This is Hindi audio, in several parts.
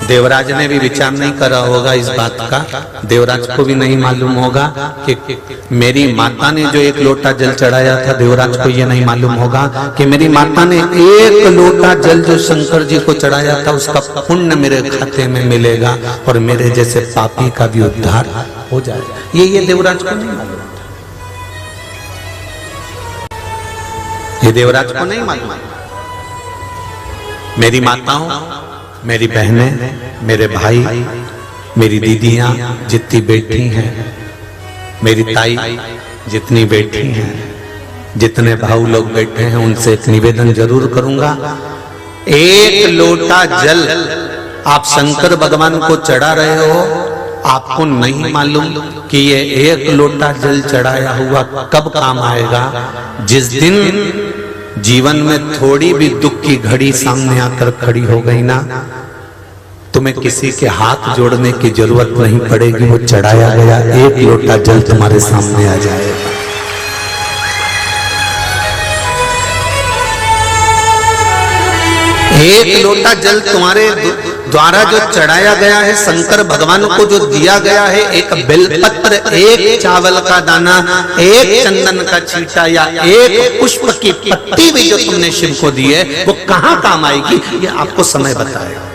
देवराज ने भी विचार नहीं करा होगा इस बात का। देवराज को भी नहीं मालूम होगा कि मेरी माता ने जो एक लोटा जल चढ़ाया था, देवराज को ये नहीं मालूम होगा कि मेरी माता ने एक लोटा जल जो शंकर जी को चढ़ाया था उसका पुण्य मेरे खाते में मिलेगा और मेरे जैसे पापी का भी उद्धार हो जाएगा। ये देवराज को नहीं मालूम, ये देवराज को नहीं मालूम। मेरी माताओं, मेरी बहनें, मेरे भाई, मेरी दीदियां जितनी बेटी हैं, मेरी ताई जितनी बेटी हैं, जितने भाऊ लोग बैठे हैं, उनसे एक निवेदन जरूर करूंगा। एक लोटा जल आप शंकर भगवान को चढ़ा रहे हो, आपको नहीं मालूम कि ये एक लोटा जल चढ़ाया हुआ कब काम आएगा। जिस दिन जीवन में थोड़ी भी दुख की घड़ी सामने आकर खड़ी हो गई ना, तुम्हें किसी के हाथ जोड़ने की जरूरत नहीं पड़ेगी, वो चढ़ाया गया एक लोटा जल तुम्हारे सामने आ जाएगा। एक लोटा जल तुम्हारे द्वारा जो चढ़ाया गया है, शंकर भगवान को जो दिया गया है, एक बेलपत्र, एक चावल का दाना, एक चंदन का छींटा या एक पुष्प की पत्ती भी जो तुमने शिव को दी है, वो कहां काम आएगी ये आपको समय बताएगा।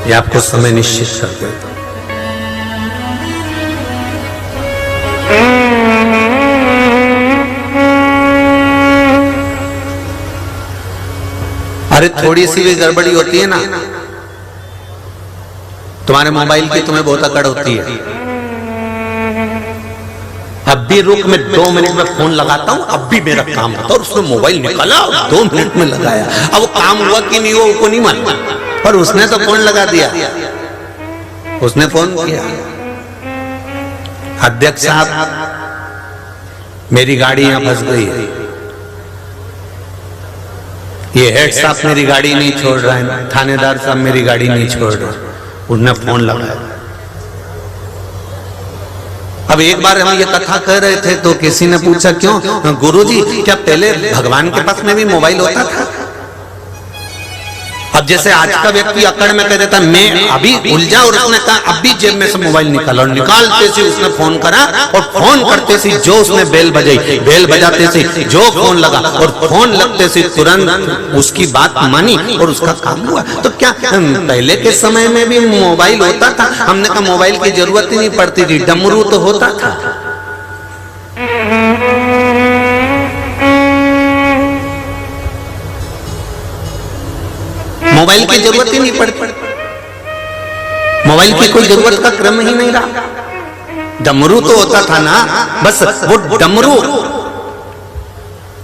ये आपको समय निश्चित कर देता। अरे थोड़ी सी भी गड़बड़ी होती है ना, तुम्हारे मोबाइल की तुम्हें बहुत अकड़ होती है। अब भी रुक, मैं 2 मिनट में फोन लगाता हूं, अब भी मेरा काम होता है। और उसने मोबाइल निकाला और 2 मिनट में लगाया। अब वो काम हुआ कि नहीं हुआ उसको नहीं मालूम, पर उसने तो फोन लगा दिया, उसने फोन किया। अध्यक्ष साहब मेरी गाड़ी यहां फंस गई है, ये हेड साहब मेरी गाड़ी नहीं छोड़ रहा है, थानेदार साहब मेरी गाड़ी नहीं छोड़ रहे, उन्होंने फोन लगाया। अब एक बार हम ये कथा कह रहे थे तो किसी ने पूछा क्यों गुरुजी, क्या पहले भगवान के पास में भी मोबाइल होता था? अब जैसे आज का व्यक्ति अकड़ में कह देता मैं अभी उलझा, और उसने कहा अब भी जेब में से मोबाइल निकाला, और निकालते से उसने फोन करा, और फोन करते से जो उसने बेल बजाई, बेल बजाते से जो फोन लगा, और फोन लगते से तुरंत उसकी बात मानी और उसका काम हुआ। तो क्या पहले के समय में भी मोबाइल होता था? हमने कहा मोबाइल की जरूरत ही नहीं पड़ती थी, डमरू तो होता था। मोबाइल की जरूरत ही नहीं पड़ती, मोबाइल की कोई जरूरत का क्रम ही नहीं रहा। डमरू तो होता था ना, बस वो डमरू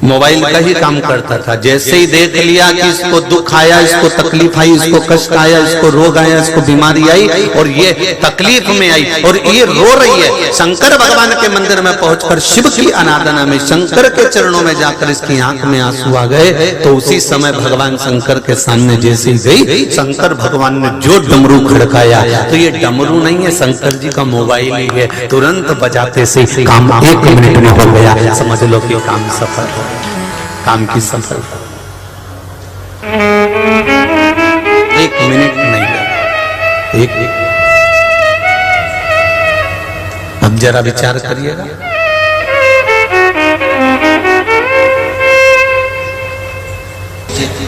मोबाइल का ही काम करता था। जैसे ही देख लिया कि इसको दुख आया, इसको तकलीफ आई, इसको कष्ट आया, इसको रोग आया, इसको बीमारी आई, और ये तकलीफ में आई और ये रो रही है, शंकर भगवान के मंदिर में पहुंचकर शिव की आराधना में, शंकर के चरणों में जाकर इसकी आंख में आंसू आ गए। तो उसी समय भगवान शंकर के सामने जैसे ही गई, शंकर भगवान ने जो डमरू खड़काया, तो ये डमरू नहीं है, शंकर जी का मोबाइल ही है। तुरंत बजाते से काम 1 मिनट में हो गया। समझ लो कि काम सफल हो, काम की सफलता 1 मिनट नहीं लगा। अब जरा विचार करिएगा,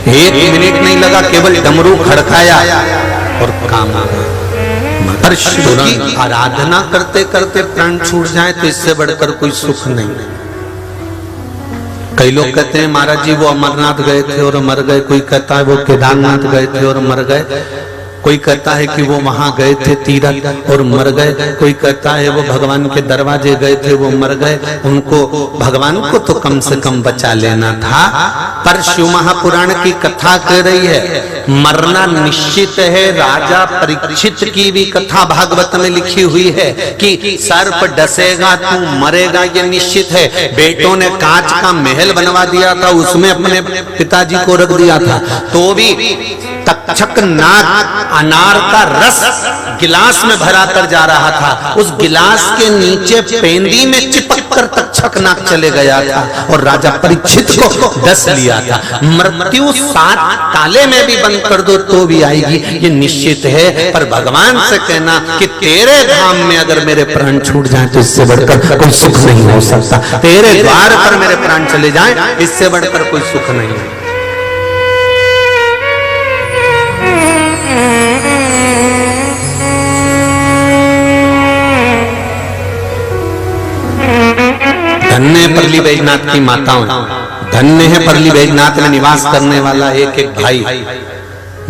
एक मिनट नहीं लगा, केवल डमरू खड़काया और काम आ गया। पर शिव की आराधना करते करते प्राण छूट जाए तो इससे बढ़कर कोई सुख नहीं। कई लोग कहते हैं महाराज जी वो अमरनाथ गए थे और मर गए, कोई कहता है वो केदारनाथ गए थे और मर गए, कोई कहता है कि वो वहां गए थे तीरथ और मर गए, कोई कहता है वो भगवान के दरवाजे गए थे वो मर गए। उनको भगवान को तो कम से कम बचा लेना था। पर शिव महापुराण की कथा कह रही है मरना निश्चित है। राजा परीक्षित की भी कथा भागवत में लिखी हुई है कि सर्प डसेगा तू मरेगा, ये निश्चित है। बेटों ने कांच का महल बनवा दिया था, उसमें अपने पिताजी को रख दिया था, तो भी तक्षक नाग अनार का रस गिलास में भरा कर जा रहा था, उस गिलास के नीचे पेंदी में चिपक कर तक्षकनाग चले गया था और राजा परीक्षित को डस लिया था। मृत्यु 7 ताले में भी बंद कर दो तो भी आएगी, ये निश्चित है। पर भगवान से कहना कि तेरे धाम में अगर मेरे प्राण छूट जाए तो इससे बढ़कर कोई सुख नहीं हो सकता, तेरे द्वार पर मेरे प्राण चले जाए इससे बढ़कर कोई सुख नहीं है। धन्य है परली बैजनाथ की माताओं, धन्य है परली बैजनाथ में निवास करने वाला एक एक भाई,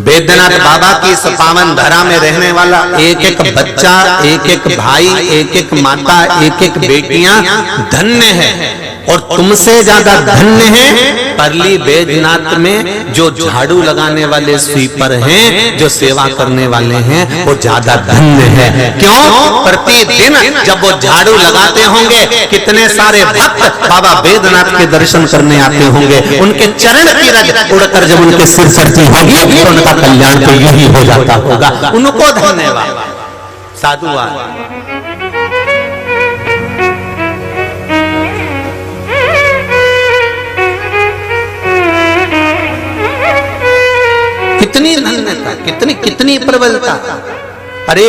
बैद्यनाथ बाबा की इस पावन धरा में रहने वाला एक एक बच्चा, एक एक भाई, एक एक माता, एक एक बेटियां धन्य है। और तुमसे ज्यादा धन्य है परली बैजनाथ में जो झाड़ू लगाने वाले स्वीपर हैं, जो सेवा करने वाले हैं, वो ज्यादा धन्य है। क्यों? प्रतिदिन जब वो झाड़ू लगाते होंगे कितने सारे भक्त बाबा बैद्यनाथ के दर्शन करने आते होंगे, उनके चरण की रज उड़कर जब उनके सिर चढ़ती होगी तो उनका कल्याण तो यही हो जाता होगा। उनको धन्यवाद। साधुवाद। कितनी धन्यता, कितनी कितनी प्रबलता। अरे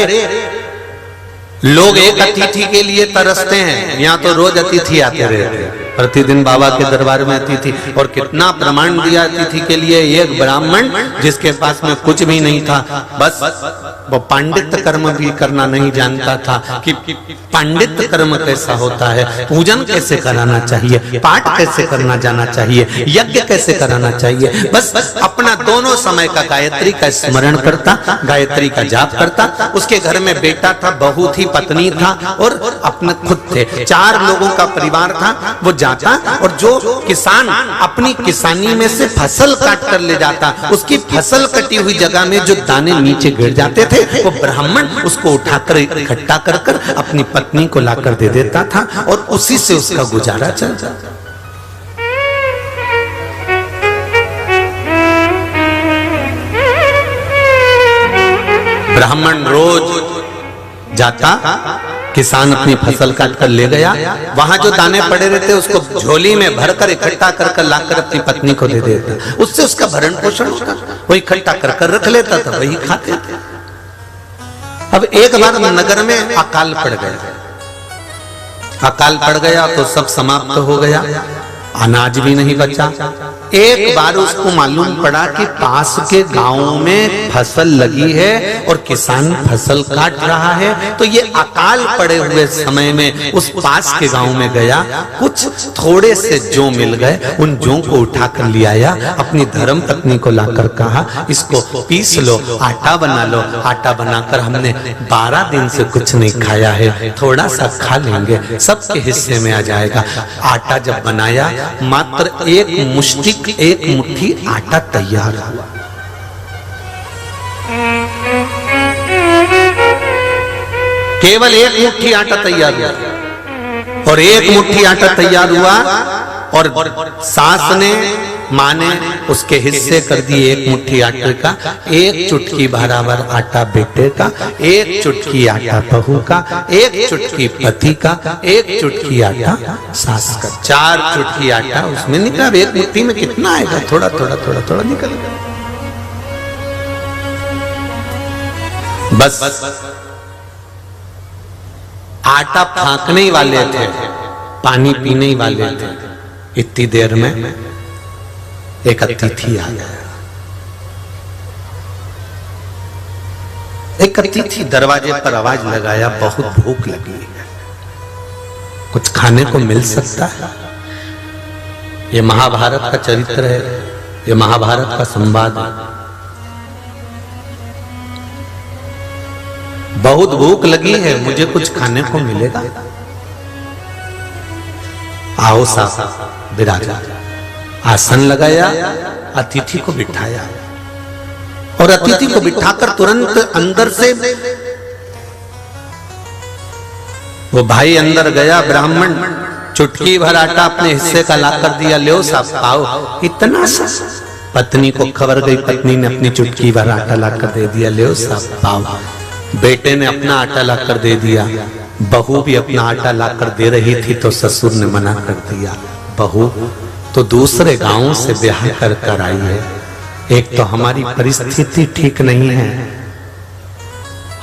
लोग एक अतिथि के लिए तरसते हैं, यहाँ तो रोज अतिथि आते रहते हैं, प्रतिदिन बाबा के दरबार में अतिथि। और कितना प्रमाण दिया अतिथि के लिए। एक ब्राह्मण जिसके पास में कुछ भी नहीं था, बस वो पांडित्य कर्म भी करना नहीं जानता था कि पांडित्य कर्म कैसा होता है, पूजन कैसे कराना चाहिए, पाठ कैसे करना जाना चाहिए, यज्ञ कैसे कराना चाहिए। बस अपना दोनों समय का गायत्री का स्मरण करता, गायत्री का जाप करता। उसके घर में बेटा था, बहू थी, पत्नी था और अपने खुद थे। 4 लोगों का परिवार था। वो जाता और जो किसान अपनी किसानी में से फसल काट कर ले जाता, उसकी फसल कटी हुई जगह में जो दाने नीचे गिर जाते थे, वो ब्राह्मण उसको उठाकर इकट्ठा कर कर अपनी पत्नी को लाकर दे देता था और उसी से उसका गुजारा चल जाता। ब्राह्मण रोज जाता, किसान अपनी फसल काट कर ले गया, वहां जो दाने पड़े रहते उसको झोली में भरकर इकट्ठा कर कर लाकर अपनी पत्नी को दे देता। उससे उसका भरण पोषण होता, वो इकट्ठा कर कर रख लेता था, वही खाते थे। अब एक बार नगर में अकाल पड़ गया, अकाल पड़ गया तो सब समाप्त हो गया, अनाज भी नहीं बचा। एक बार उसको मालूम पड़ा कि पास के गांव में फसल लगी है और किसान फसल काट रहा है, तो ये अकाल पड़े हुए समय में उस पास के गांव में गया, कुछ थोड़े से जौ मिल गए, उन जौ को उठाकर ले आया, अपनी धर्म पत्नी को लाकर कहा इसको पीस लो, आटा बना लो। आटा बनाकर हमने 12 दिन से कुछ नहीं खाया है, थोड़ा सा खा लेंगे, सबके हिस्से में आ जाएगा। आटा जब बनाया, मात्र एक मुश्तिक, एक मुट्ठी आटा तैयार हुआ। केवल एक मुट्ठी आटा तैयार हुआ और एक मुट्ठी आटा तैयार हुआ और सास ने, माँ ने उसके हिस्से कर दिए एक मुट्ठी आटे का, एक चुटकी बराबर आटा बेटे का, एक चुटकी आटा बहू का, एक चुटकी पति का, एक चुटकी आटा सास का। 4 चुटकी आटा उसमें निकला। एक मुट्ठी में कितना आएगा? थोड़ा थोड़ा थोड़ा थोड़ा निकल गया। बस आटा फांकने ही वाले थे, पानी पीने ही वाले थे, इतनी देर में एक अतिथि आ गया। एक अतिथि दरवाजे पर आवाज लगाया, बहुत भूख लगी है, कुछ खाने को मिल सकता है? ये महाभारत का चरित्र है, ये महाभारत का संवाद है। बहुत भूख लगी है, मुझे कुछ खाने को मिलेगा? आओ साहब, विराजा। आसन लगाया, अतिथि को बिठाया और अतिथि को बिठाकर तुरंत अंदर से वो भाई अंदर गया। ब्राह्मण चुटकी भर आटा अपने हिस्से का लाकर दिया, लो साहब खाओ। इतना सा पत्नी को खबर गई, पत्नी ने अपनी चुटकी भर आटा लाकर दे दिया, ले सब पाओ। बेटे ने अपना आटा लाकर दे दिया, बहू भी अपना आटा लाकर दे रही थी तो ससुर ने मना कर दिया, बहू तो दूसरे गांव से ब्याह कर कर आई है, एक तो हमारी परिस्थिति ठीक नहीं है,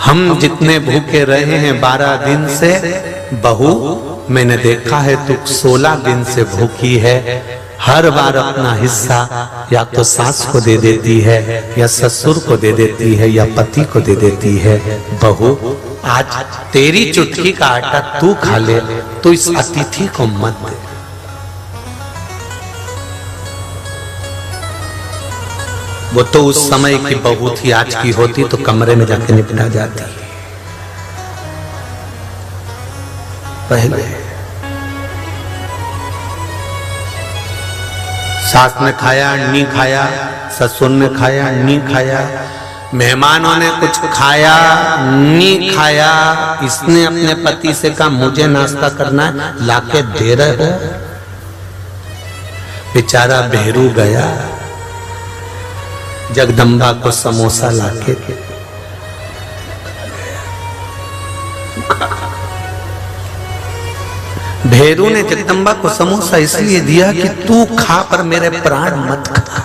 हम जितने भूखे रहे हैं 12 दिन से, बहू मैंने देखा है तू 16 दिन से भूखी है, हर बार अपना हिस्सा या तो सास को दे देती है या ससुर को दे देती है या पति को दे देती है, बहू आज तेरी चुटकी का आटा तू खा ले, तू इस अतिथि को मत दे। वो तो उस समय की बहू थी, आज की होती तो कमरे में जाके निपटा जाती। पहले सास ने खाया नहीं खाया, ससुर ने खाया नहीं खाया, मेहमानों ने कुछ खाया नहीं खाया, इसने अपने पति से कहा मुझे नाश्ता करना है, लाके दे रहे हो। बेचारा भेरू गया, जगदम्बा को समोसा लाके भेरू ने जगदम्बा को समोसा इसलिए दिया कि तू खा पर मेरे प्राण मत खा,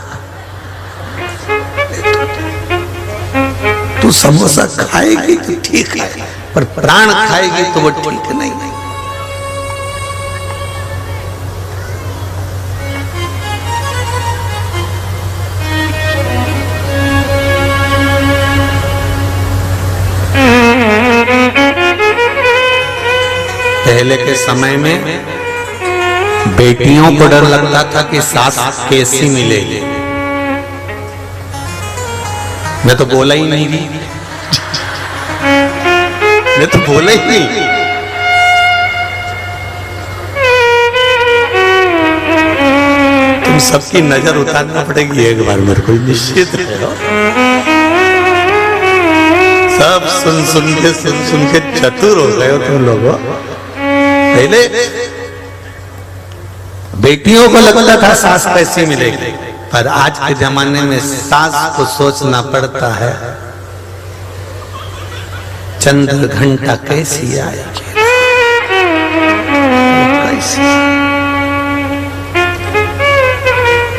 तू समोसा खाएगी तो ठीक है पर प्राण खाएगी तो वो ठीक नहीं। पहले के समय में बेटियों को डर लगता था कि सास कैसी मिलेगी। मैं तो बोला ही नहीं, मैं तो बोला ही नहीं। तुम सबकी नजर उतारना पड़ेगी एक बार मेरे को, निश्चित है। सब सुन सुन के चतुर हो गए हो तुम लोगों। पहले बेटियों को लगता था सास कैसी मिलेगी, पर आज के जमाने में सास को सोचना पड़ता है चंद्र घंटा कैसी आएगी, कैसी।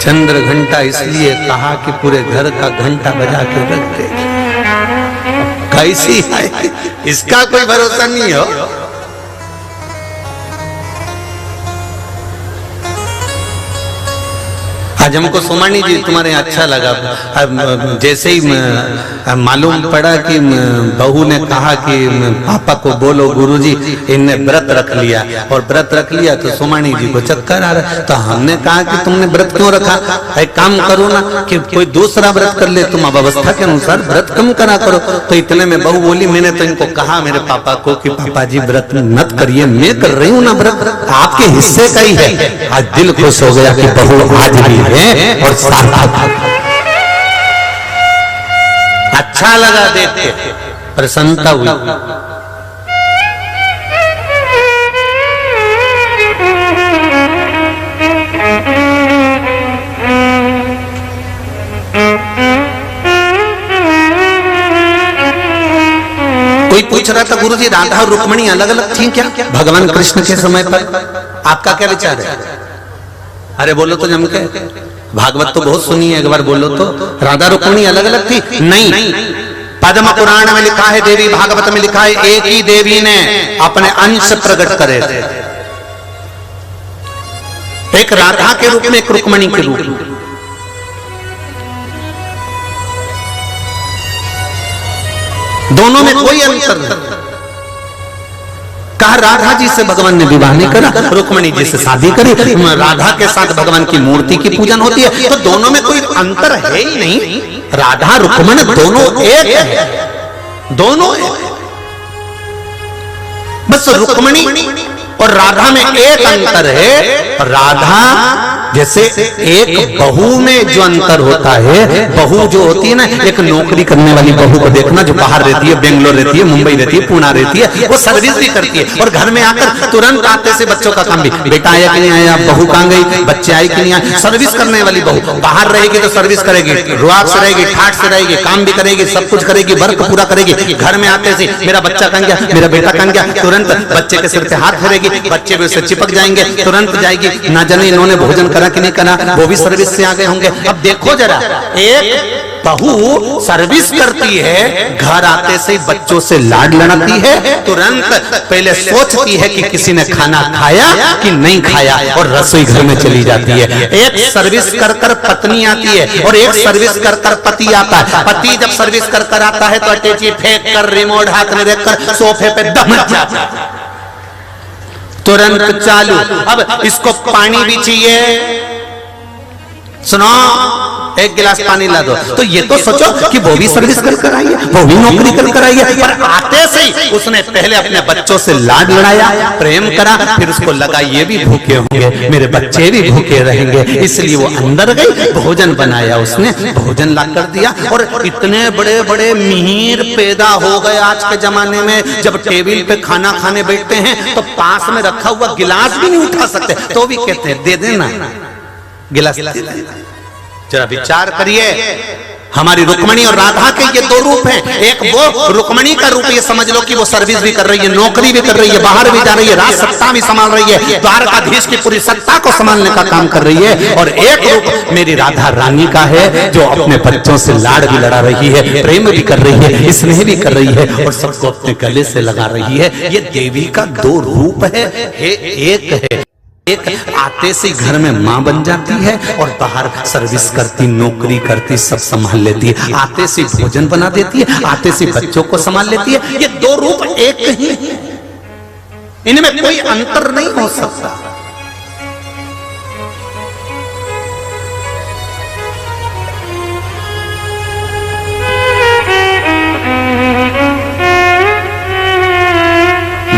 चंद्र घंटा इसलिए कहा कि पूरे घर का घंटा बजा के रख देगी, कैसी आएगी इसका कोई भरोसा नहीं हो। आज हमको सोमानी जी तुम्हारे अच्छा लगा, जैसे ही मालूम पड़ा कि बहू ने कहा कि पापा को बोलो गुरुजी इनने व्रत रख लिया, और व्रत रख लिया तो सोमानी जी को चक्कर आ रहा, तो हमने कहा कि तुमने व्रत क्यों रखा, एक काम करो ना कि कोई दूसरा व्रत कर ले, तुम अब अवस्था के अनुसार व्रत कम करा करो। तो इतने में बहू बोली मैंने तो इनको कहा मेरे पापा को कि पापा जी व्रत मत करिए, मैं कर रही हूँ ना व्रत, आपके हिस्से का ही है। आज दिल खुश हो गया कि बहू आज भी है और अच्छा लगा देख के, प्रसन्नता हुई। कोई पूछ रहा था गुरुजी राधा और रुक्मणी अलग अलग थी क्या भगवान कृष्ण के समय पर, आपका क्या विचार है? अरे बोलो तो जम के, भागवत तो बहुत सुनी है, एक बार बोलो तो। राधा रुक्मणी अलग अलग थी? नहीं, पद्म पुराण में लिखा है, देवी भागवत में लिखा है, एक ही देवी ने अपने अंश प्रकट करे थे, एक राधा के रूप में एक रुक्मणी के रूप में। दोनों में कोई अंतर नहीं। कहा राधा जी से भगवान ने विवाह नहीं करा, रुक्मणी जी से शादी करी, राधा के साथ भगवान की मूर्ति की पूजन होती है, तो दोनों में कोई अंतर है ही नहीं। राधा रुक्मणी दोनों एक है, दोनों एक। बस रुक्मणी और राधा में एक अंतर है। राधा जैसे एक बहू में जो अंतर होता है, बहू जो होती है ना, एक नौकरी करने वाली बहू को देखना जो बाहर रहती है, बेंगलोर रहती है, मुंबई रहती है, पुणे रहती है, वो सर्विस भी करती है और घर में आकर तुरंत आते से बच्चों का काम भी, बेटा आया कि नहीं आया, बहू कहां गई, बच्चे आए कि नहीं आए। सर्विस करने वाली बहू बाहर रहेगी तो सर्विस करेगी, रुआब से रहेगी, ठाट से रहेगी, काम भी करेगी, सब कुछ करेगी, वर्क पूरा करेगी। घर में आते से मेरा बच्चा कहां गया, मेरा बेटा कहां गया, तुरंत बच्चे के सिर पे हाथ फेरेगी, बच्चे भी उससे चिपक जाएंगे, तुरंत जाएगी, ना जाने इन्होंने भोजन करा कि नहीं करा, वो भी सर्विस से आ गए होंगे। अब देखो जरा, एक बहू सर्विस करती है, घर आते से बच्चों से लाड लड़ाती है, तुरंत पहले सोचती है कि किसी ने खाना खाया कि नहीं खाया और रसोई घर में चली जाती है। एक सर्विस कर कर पत्नी आती है और एक सर्विस कर कर पति आता है। पति जब सर्विस कर कर आता है तो अटैची फेंक कर, रिमोट हाथ में रखकर सोफे पे दमक जाता है, तुरंत चालू। अब इसको पानी भी चाहिए, सुनो एक गिलास पानी ला दो, तो ये तो सोचो कि वो भी सर्विस कर आई है, वो भी नौकरी कर आई है, पर आते से ही उसने पहले अपने बच्चों से लाड लड़ाया, प्रेम करा, फिर उसको लगा ये भी भूखे होंगे, मेरे बच्चे भी भूखे रहेंगे, इसलिए वो अंदर गई, भोजन बनाया, उसने भोजन ला कर दिया। और इतने बड़े बड़े मिहिर पैदा हो गए आज के जमाने में, जब टेबल पे खाना खाने बैठते हैं तो पास में रखा हुआ गिलास भी नहीं उठा सकते, तो भी कहते हैं दे देना गिलास। जरा विचार करिए, हमारी रुक्मणी और राधा के ये दो रूप हैं। एक वो रुक्मणी का रूप, ये समझ लो कि वो सर्विस भी कर रही है, नौकरी भी कर रही है, बाहर भी जा रही है, राज सत्ता भी संभाल रही है, द्वारकाधीश की पूरी सत्ता को संभालने का काम कर रही है। और एक रूप मेरी राधा रानी का है, जो अपने बच्चों से लाड़ भी लड़ा रही है, प्रेम भी कर रही है, स्नेह भी कर रही है और सबको अपने गले से लगा रही है। ये देवी का दो रूप है, एक है, एक आते से घर में मां बन जाती है और बाहर सर्विस करती, नौकरी करती, सब संभाल लेती है, आते से भोजन बना देती है, आते से बच्चों को संभाल लेती है। ये दो रूप एक ही है, इनमें कोई अंतर नहीं हो सकता।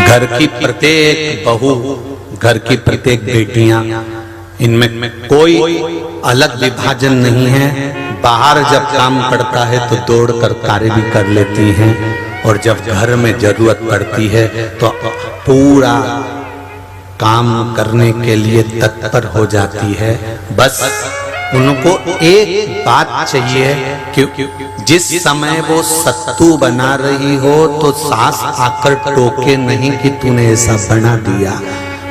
घर की प्रत्येक बहू, घर की प्रत्येक बेटियां, इनमें कोई अलग विभाजन नहीं है। बाहर जब काम पड़ता है तो दौड़कर कार्य भी कर लेती हैं और जब घर में जरूरत पड़ती है तो पूरा काम करने के लिए तत्पर हो जाती है। बस उनको एक बात चाहिए कि जिस समय वो सत्तू बना रही हो तो सास आकर टोके नहीं कि तूने ऐसा बना दिया।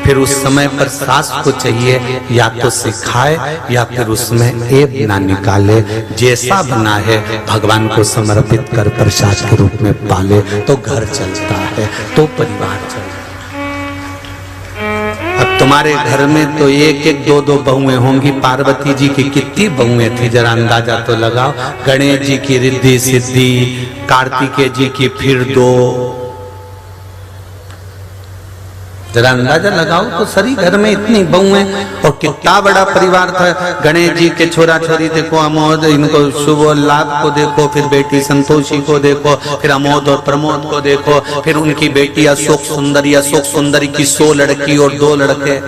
फिर उस समय पर सास को चाहिए या तो सिखाए या फिर उसमें ऐब ना निकाले, जैसा बना है भगवान को समर्पित कर प्रसाद के रूप में पाले तो घर चलता है, तो परिवार चलता है। अब तुम्हारे घर में तो एक एक दो दो बहुएं होंगी। पार्वती जी की कितनी बहुएं थी जरा अंदाजा तो लगाओ। गणेश जी की रिद्धि सिद्धि, कार्तिकेय जी की फिर दो, जरा अंदाजा लगाओ तो सरी घर में इतनी बहुएं और कितना बड़ा परिवार था। गणेश जी के छोरा छोरी देखो, अमोद, इनको शुभ और लाभ को देखो, फिर बेटी संतोषी को देखो, फिर अमोद और प्रमोद को देखो, फिर उनकी बेटी अशोक सुंदरी की 100 लड़की और 2 लड़के।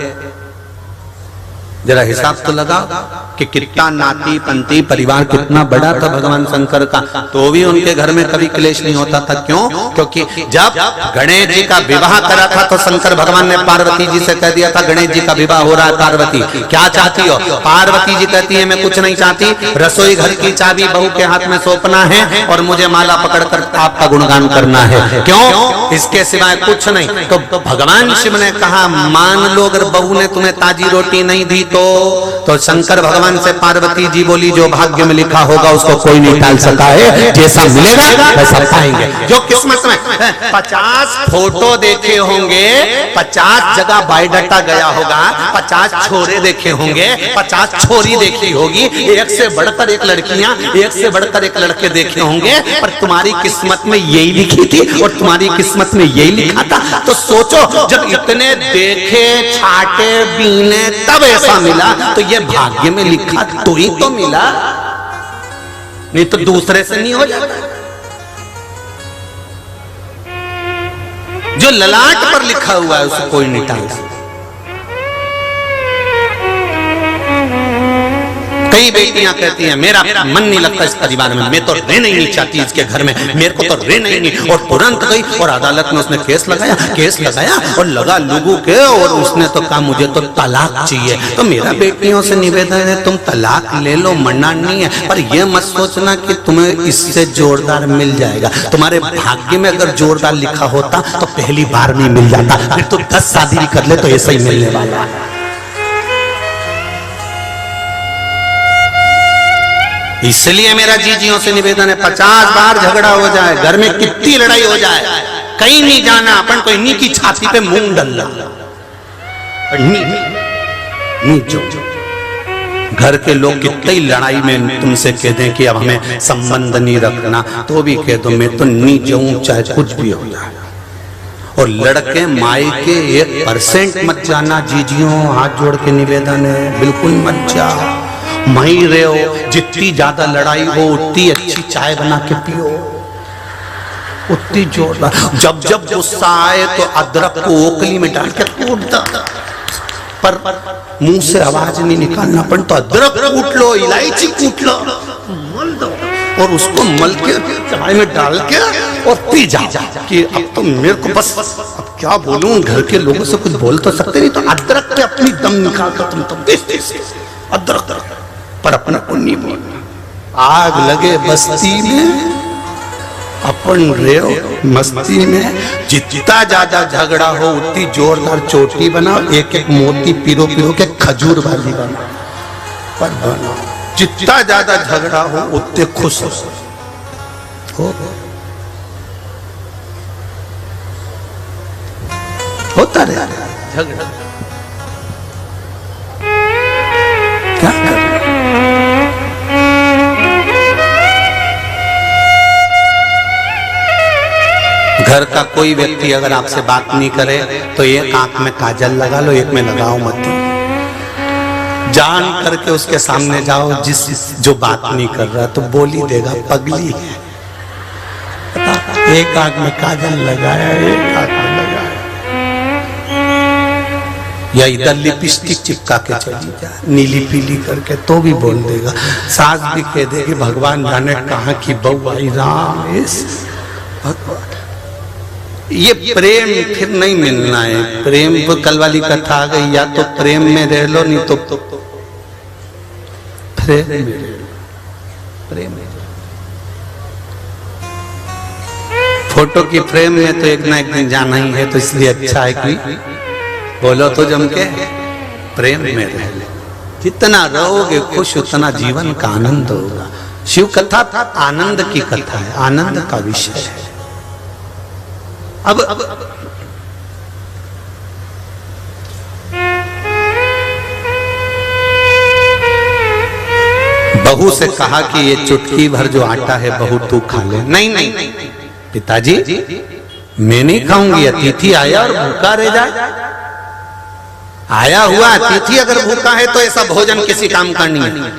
जरा हिसाब तो लगाओ कि कितना नाती पंती परिवार कितना बड़ा था भगवान शंकर का, तो भी उनके घर में कभी क्लेश नहीं होता था। क्यों? क्योंकि जब गणेश जी का विवाह करा था तो शंकर भगवान ने पार्वती जी से कह दिया था गणेश जी का विवाह हो रहा है, पार्वती क्या चाहती हो? पार्वती जी कहती है मैं कुछ नहीं चाहती, रसोई घर की चाबी बहू के हाथ में सौंपना है और मुझे माला पकड़कर आपका गुणगान करना है। क्यों? इसके सिवाय कुछ नहीं। तो भगवान शिव ने कहा मान लो अगर बहू ने तुम्हें ताजी रोटी नहीं दी तो शंकर भगवान से पार्वती जी बोली जो भाग्य में लिखा होगा उसको कोई नहीं टाल सकता है, जैसा मिलेगा वैसा पाएंगे। जो किस्मत में 50 फोटो देखे होंगे, 50 जगह बायोडाटा गया होगा, 50 छोरे देखे होंगे, 50 छोरी देखी होगी, एक से बढ़कर एक लड़कियां, एक से बढ़कर एक लड़के देखे होंगे, पर तुम्हारी किस्मत में यही लिखी थी और तुम्हारी किस्मत में यही लिखा था। तो सोचो जब इतने देखे छाटे बीने तब ऐसा मिला तो ये भाग्य में लिखा तो ही तो मिला, नहीं तो दूसरे से नहीं हो जाता। जो ललाट पर लिखा हुआ है उसको कोई नहीं टाल सकता। कई बेटियां कहती हैं मेरा मन नहीं लगता इस परिवार में, मैं तो रहना ही नहीं चाहती इसके घर में, मेरे को तो रहना ही नहीं। और तुरंत गई और अदालत में उसने केस लगाया और लगा लोगों के, और उसने तो कहा मुझे तो तलाक चाहिए। तो मेरा बेटियों से निवेदन है तुम तलाक ले लो, मना नहीं है, पर यह मत सोचना कि तुम्हें इससे जोरदार मिल जाएगा। तुम्हारे भाग्य में अगर जोरदार लिखा होता तो पहली बार में मिल जाता, फिर तो 10 शादी भी कर ले तो ऐसा ही मिलने वाला है। इसलिए मेरा जीजियों से निवेदन है 50 बार झगड़ा हो जाए, घर में कितनी लड़ाई हो जाए, कहीं नहीं जाना, अपन को इन्हीं की छाती पे मूंग डलना। घर के लोग कितनी लड़ाई में तुमसे कह दें कि अब हमें संबंध नहीं रखना, तो भी कह दो मैं तो नहीं जाऊं चाहे कुछ भी हो जाए। और लड़के मायके 1% मत जाना जीजियों, हाथ जोड़ के निवेदन है, बिल्कुल मत जाओ। वहीं रहे हो, जितनी ज्यादा लड़ाई हो उतनी अच्छी चाय बना के पियो, उतनी जोरदार। जब जब गुस्सा आए तो अदरक को ओखली में डाल के कूट दो, पर मुंह से आवाज नहीं निकालना, पर तो अदरक कूट लो, इलायची कूट लो, मल दो और उसको मल के चाय में डाल के और पी जाओ कि अब तो मेरे को बस अब क्या बोलूं, घर के लोगों से कुछ बोल तो सकते नहीं, तो अदरक के अपनी दम निकाल कर तुम अदरक पर अपना को नहीं बोलना। आग लगे बस्ती में अपन रेव मस्ती में, जितना ज्यादा झगड़ा हो उतनी जोरदार चोटी बनाओ, एक एक मोती पिरो पिरो के खजूर वाली बनाओ, पर बनाओ। जितना ज्यादा झगड़ा हो उतने खुश हो। होता रहे झगड़ा, क्या कर घर का कोई व्यक्ति अगर आपसे बात नहीं करे तो एक आंख में काजल लगा लो, एक में लगाओ मत। जान करके उसके सामने जाओ, जो बात नहीं कर रहा तो बोली देगा पगली है, एक आंख में काजल लगाया, एक आंख में लगाया, या इधर लिपस्टिक चिपका के चली जा नीली पीली करके तो भी बोल देगा। सास भी कह देगी भगवान जाने कहाँ की बहू आई, राम भगवान। ये प्रेम फिर नहीं मिलना है, प्रेम तो कल वाली कथा आ गई, या तो प्रेम में रह लो नहीं तो प्रेम फोटो की फ्रेम में तो एक ना एक दिन जाना ही है, तो इसलिए अच्छा है कि बोलो तो जम के प्रेम में रह ले। जितना रहोगे खुश उतना जीवन का आनंद होगा। शिव कथा आनंद की कथा है, आनंद का विषय है। अब बहू से कहा कि ये चुटकी भर जो आटा है बहू तू खा ले। नहीं पिताजी मैं नहीं खाऊंगी, अतिथि आया और भूखा रह जाए। आया हुआ अतिथि अगर भूखा है तो ऐसा भोजन किसी काम का नहीं है।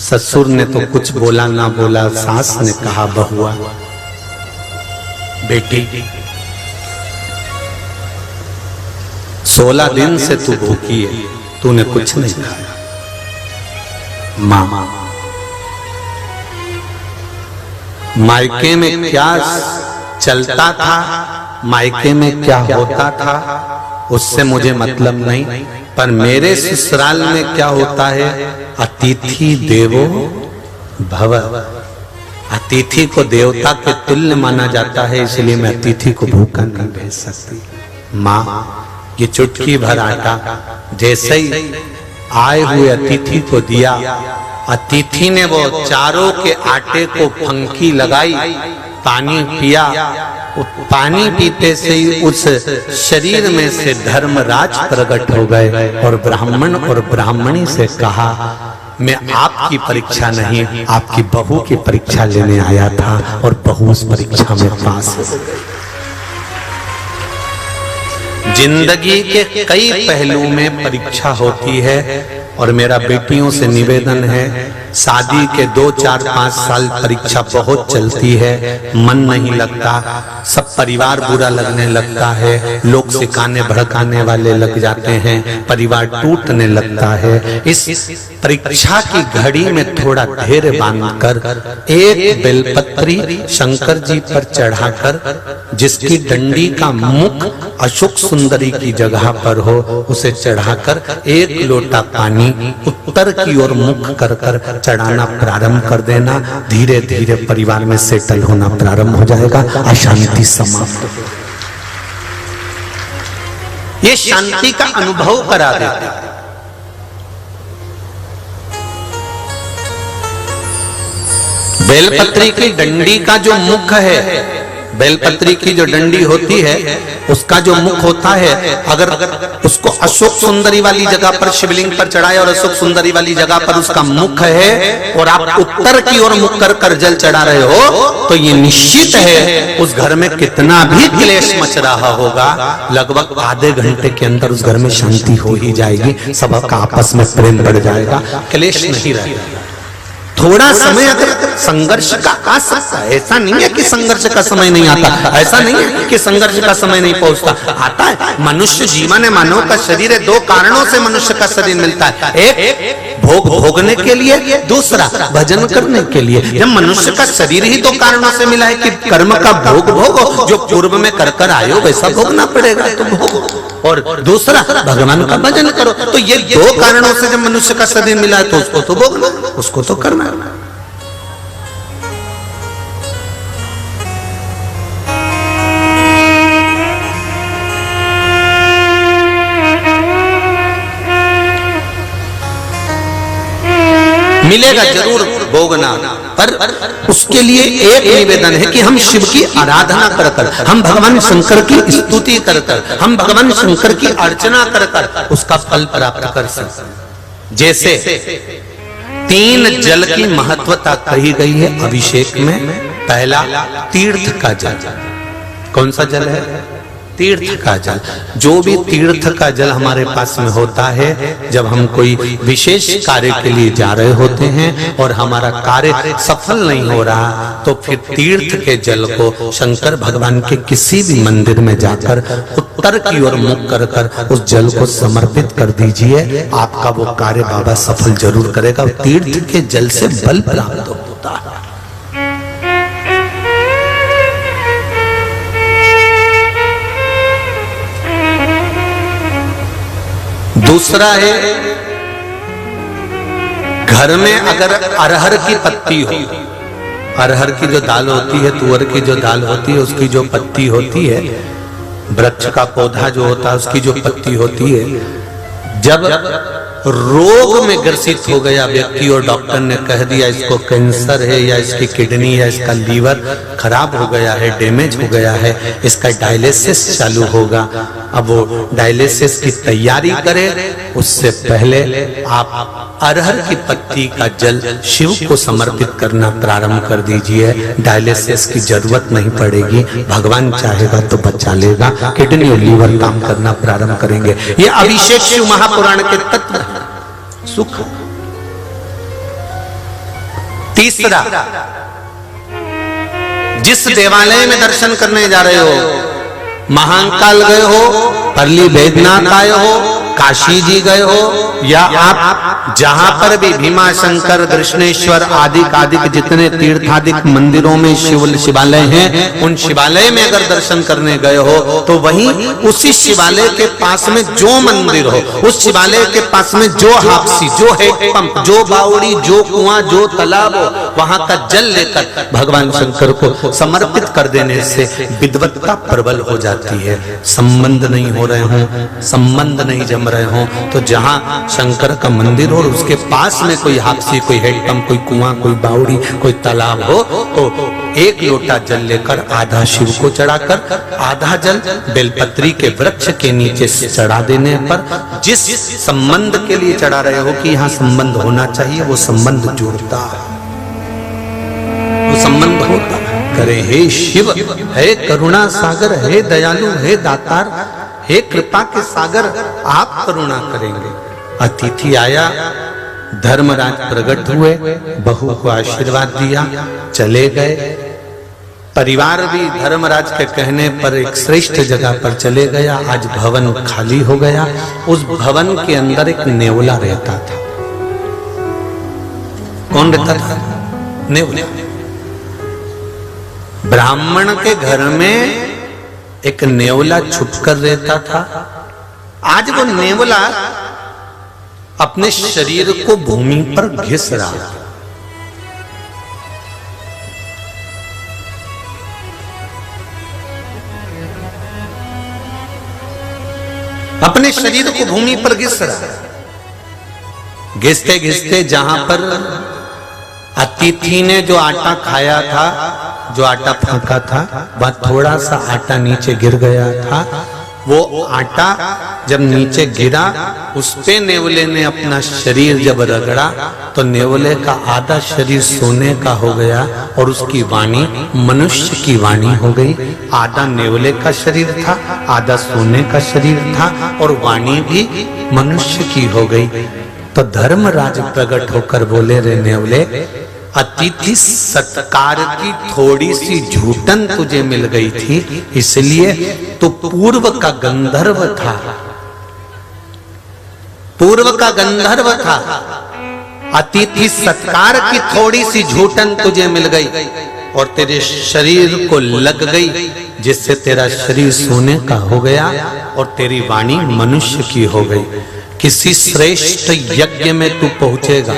ससुर ने तो कुछ बोला ना बोला, सास ने कहा बहुआ बेटी 16 दिन से तू भूखी है, तूने कुछ नहीं खाया। मामा मायके में क्या चलता था, मायके में क्या होता था उससे मुझे मतलब नहीं, पर मेरे ससुराल में क्या होता है, अतिथि देवो भव। अतिथि को देवता के तुल्य माना जाता है, इसलिए मैं अतिथि को भूखा नहीं भेज सकती। माँ ये चुटकी भर आटा जैसे ही आए हुए अतिथि को दिया, अतिथि ने वो चारों के आटे को फंकी लगाई, पानी पिया। पानी पीते से ही उस शरीर में से धर्मराज प्रकट हो गए और ब्राह्मण और ब्राह्मणी से कहा मैं आपकी परीक्षा नहीं, आपकी बहू की परीक्षा लेने आया था, और बहू उस परीक्षा में पास हो गई। जिंदगी के कई पहलू में परीक्षा होती है, और मेरा बेटियों से निवेदन है शादी के 2, 4, 5 साल परीक्षा बहुत चलती है, मन नहीं लगता, सब परिवार बुरा लगने लगता है, लोग सिखाने भड़काने वाले लग जाते हैं, परिवार टूटने लगता है। इस परीक्षा की घड़ी में थोड़ा धैर्य बांधकर एक बेलपत्री शंकर जी पर चढ़ाकर, जिसकी डंडी का मुख अशोक सुंदरी की जगह पर हो, उसे चढ़ाकर एक लोटा पानी उत्तर की ओर मुख कर कर चढ़ाना प्रारंभ कर देना। धीरे धीरे परिवार में सेटल होना प्रारंभ हो जाएगा, अशांति समाप्त। ये शांति का अनुभव करा देता है। बेलपत्री की डंडी का जो मुख है, बेलपत्री की जो डंडी होती है उसका जो मुख होता है, अगर उसको अशोक सुंदरी वाली जगह पर शिवलिंग पर चढ़ाए और अशोक सुंदरी वाली जगह पर उसका मुख है और आप उत्तर की ओर मुख कर कर जल चढ़ा रहे हो, तो ये निश्चित है उस घर में कितना भी क्लेश मच रहा होगा, लगभग आधे घंटे के अंदर उस घर में शांति हो ही जाएगी, सबका आपस में प्रेम बढ़ जाएगा, क्लेश नहीं रहेगा। थोड़ा समय अगर संघर्ष का आ सकता है, ऐसा नहीं है कि संघर्ष का समय नहीं आता, ऐसा नहीं है कि संघर्ष का समय नहीं पहुंचता, आता है। मनुष्य जीवन है, मानव का शरीर है, 2 कारणों से मनुष्य का शरीर मिलता है, एक भोग भोगने के लिए, दूसरा भजन करने के लिए। जब मनुष्य का शरीर ही 2 कारणों से मिला है कि कर्म का भोग भोगो, जो पूर्व में कर कर आयो वैसा भोगना पड़ेगा तो भोगो, और दूसरा भगवान का भजन करो। तो ये 2 कारणों से जब मनुष्य का शरीर मिला है तो उसको तो भोगना, उसको तो करना। मिलेगा जरूर भोगना, पर उसके लिए एक निवेदन है कि हम शिव की आराधना कर कर, हम भगवान शंकर की स्तुति कर कर, हम भगवान शंकर की अर्चना कर कर उसका फल प्राप्त कर सकते। जैसे 3 जल की महत्वता कही गई है अभिषेक में। पहला तीर्थ का जल। कौन सा जल है? तीर्थ का जल। जो भी तीर्थ का जल हमारे पास में होता है, जब हम कोई विशेष कार्य के लिए जा रहे होते हैं और हमारा कार्य सफल नहीं हो रहा, तो फिर तीर्थ के जल को शंकर भगवान के किसी भी मंदिर में जाकर उत्तर की ओर मुख कर कर उस जल को समर्पित कर दीजिए, आपका वो कार्य बाबा सफल जरूर करेगा। तीर्थ के जल से बल प्राप्त होता है। दूसरा है, घर में अगर अरहर की पत्ती हो, अरहर की जो दाल होती है, तुअर की जो दाल होती है, उसकी जो पत्ती होती है, वृक्ष का पौधा जो होता है उसकी जो पत्ती होती है, जब रोग में ग्रसित हो गया व्यक्ति और डॉक्टर ने कह दिया इसको कैंसर है या इसकी किडनी या इसका लीवर खराब हो गया है, डैमेज हो गया है, इसका डायलिसिस चालू होगा, अब वो डायलिसिस की तैयारी करे, उससे पहले आप अरहर की पत्ती का जल शिव को समर्पित करना प्रारंभ कर दीजिए। डायलिसिस की जरूरत नहीं पड़ेगी, भगवान चाहेगा तो बचा लेगा, किडनी और लीवर काम करना प्रारंभ करेंगे। ये अभिषेक शिव महापुराण के तत्व सुख। तीसरा, जिस देवालय में दर्शन करने जा रहे हो, महाकाल गए हो, परली बैद्यनाथ आए हो, काशी जी गए हो, या आप जहां पर भी भीमा शंकर, कृष्णेश्वर आदि जितने तीर्थादिक मंदिरों में शिवालय हैं, उन शिवालय में अगर दर्शन करने गए हो तो वहीं उसी शिवालय के पास में जो मंदिर हो, उस शिवालय के पास में जो हापसी, जो हैंडपंप, जो बावड़ी, जो कुआं, जो तालाब हो, वहां का जल लेकर भगवान शंकर को समर्पित कर देने से विद्वत्ता प्रबल हो जाती है। संबंध नहीं हो रहे हों, संबंध नहीं जम रहे हों, तो जहां शंकर का मंदिर हो उसके पास में कोई हापसी, कोई हैंडपंप, कोई कुआं, कोई बावड़ी, कोई तालाब हो, तो 1 लोटा जल लेकर आधा शिव को चढ़ाकर आधा जल बेलपत्री के वृक्ष के नीचे से चढ़ा देने पर जिस संबंध के लिए चढ़ा रहे हो कि यहाँ संबंध होना चाहिए, वो संबंध जुड़ता है, वो संबंध होता है। करे हे शिव, हे करुणा सागर, हे दयालु, हे दातार, हे कृपा के सागर, आप करुणा करेंगे। अतिथि आया, धर्मराज प्रकट हुए, बहू को आशीर्वाद दिया, चले गए। परिवार भी धर्मराज के कहने पर एक श्रेष्ठ जगह पर चले गया। आज भवन खाली हो गया। उस भवन के अंदर एक नेवला रहता था। कौन रहता था? नेवला। ब्राह्मण के घर में एक नेवला छुपकर रहता था। आज वो नेवला अपने शरीर को भूमि पर घिस रहा था। अपने शरीर को भूमि पर घिस रहा। घिसते घिसते जहां पर अतिथि ने जो आटा खाया था, जो आटा फेंका था, वह थोड़ा सा आटा नीचे गिर गया था। वो आटा जब नीचे गिरा, उस पे नेवले ने अपना शरीर जब रगड़ा तो नेवले का आधा शरीर सोने का हो गया और उसकी वाणी मनुष्य की वाणी हो गई। आधा नेवले का शरीर था, आधा सोने का शरीर था और वाणी भी मनुष्य की हो गई। तो धर्मराज प्रकट होकर बोले, रे नेवले, अतिथि सत्कार की थोड़ी सी झूठन तुझे मिल गई थी, इसलिए तू पूर्व का गंधर्व था। पूर्व का गंधर्व था। अतिथि सत्कार की थोड़ी सी झूठन तुझे मिल गई और तेरे शरीर को लग गई, जिससे तेरा शरीर सोने का हो गया और तेरी वाणी मनुष्य की हो गई। किसी श्रेष्ठ यज्ञ में तू पहुंचेगा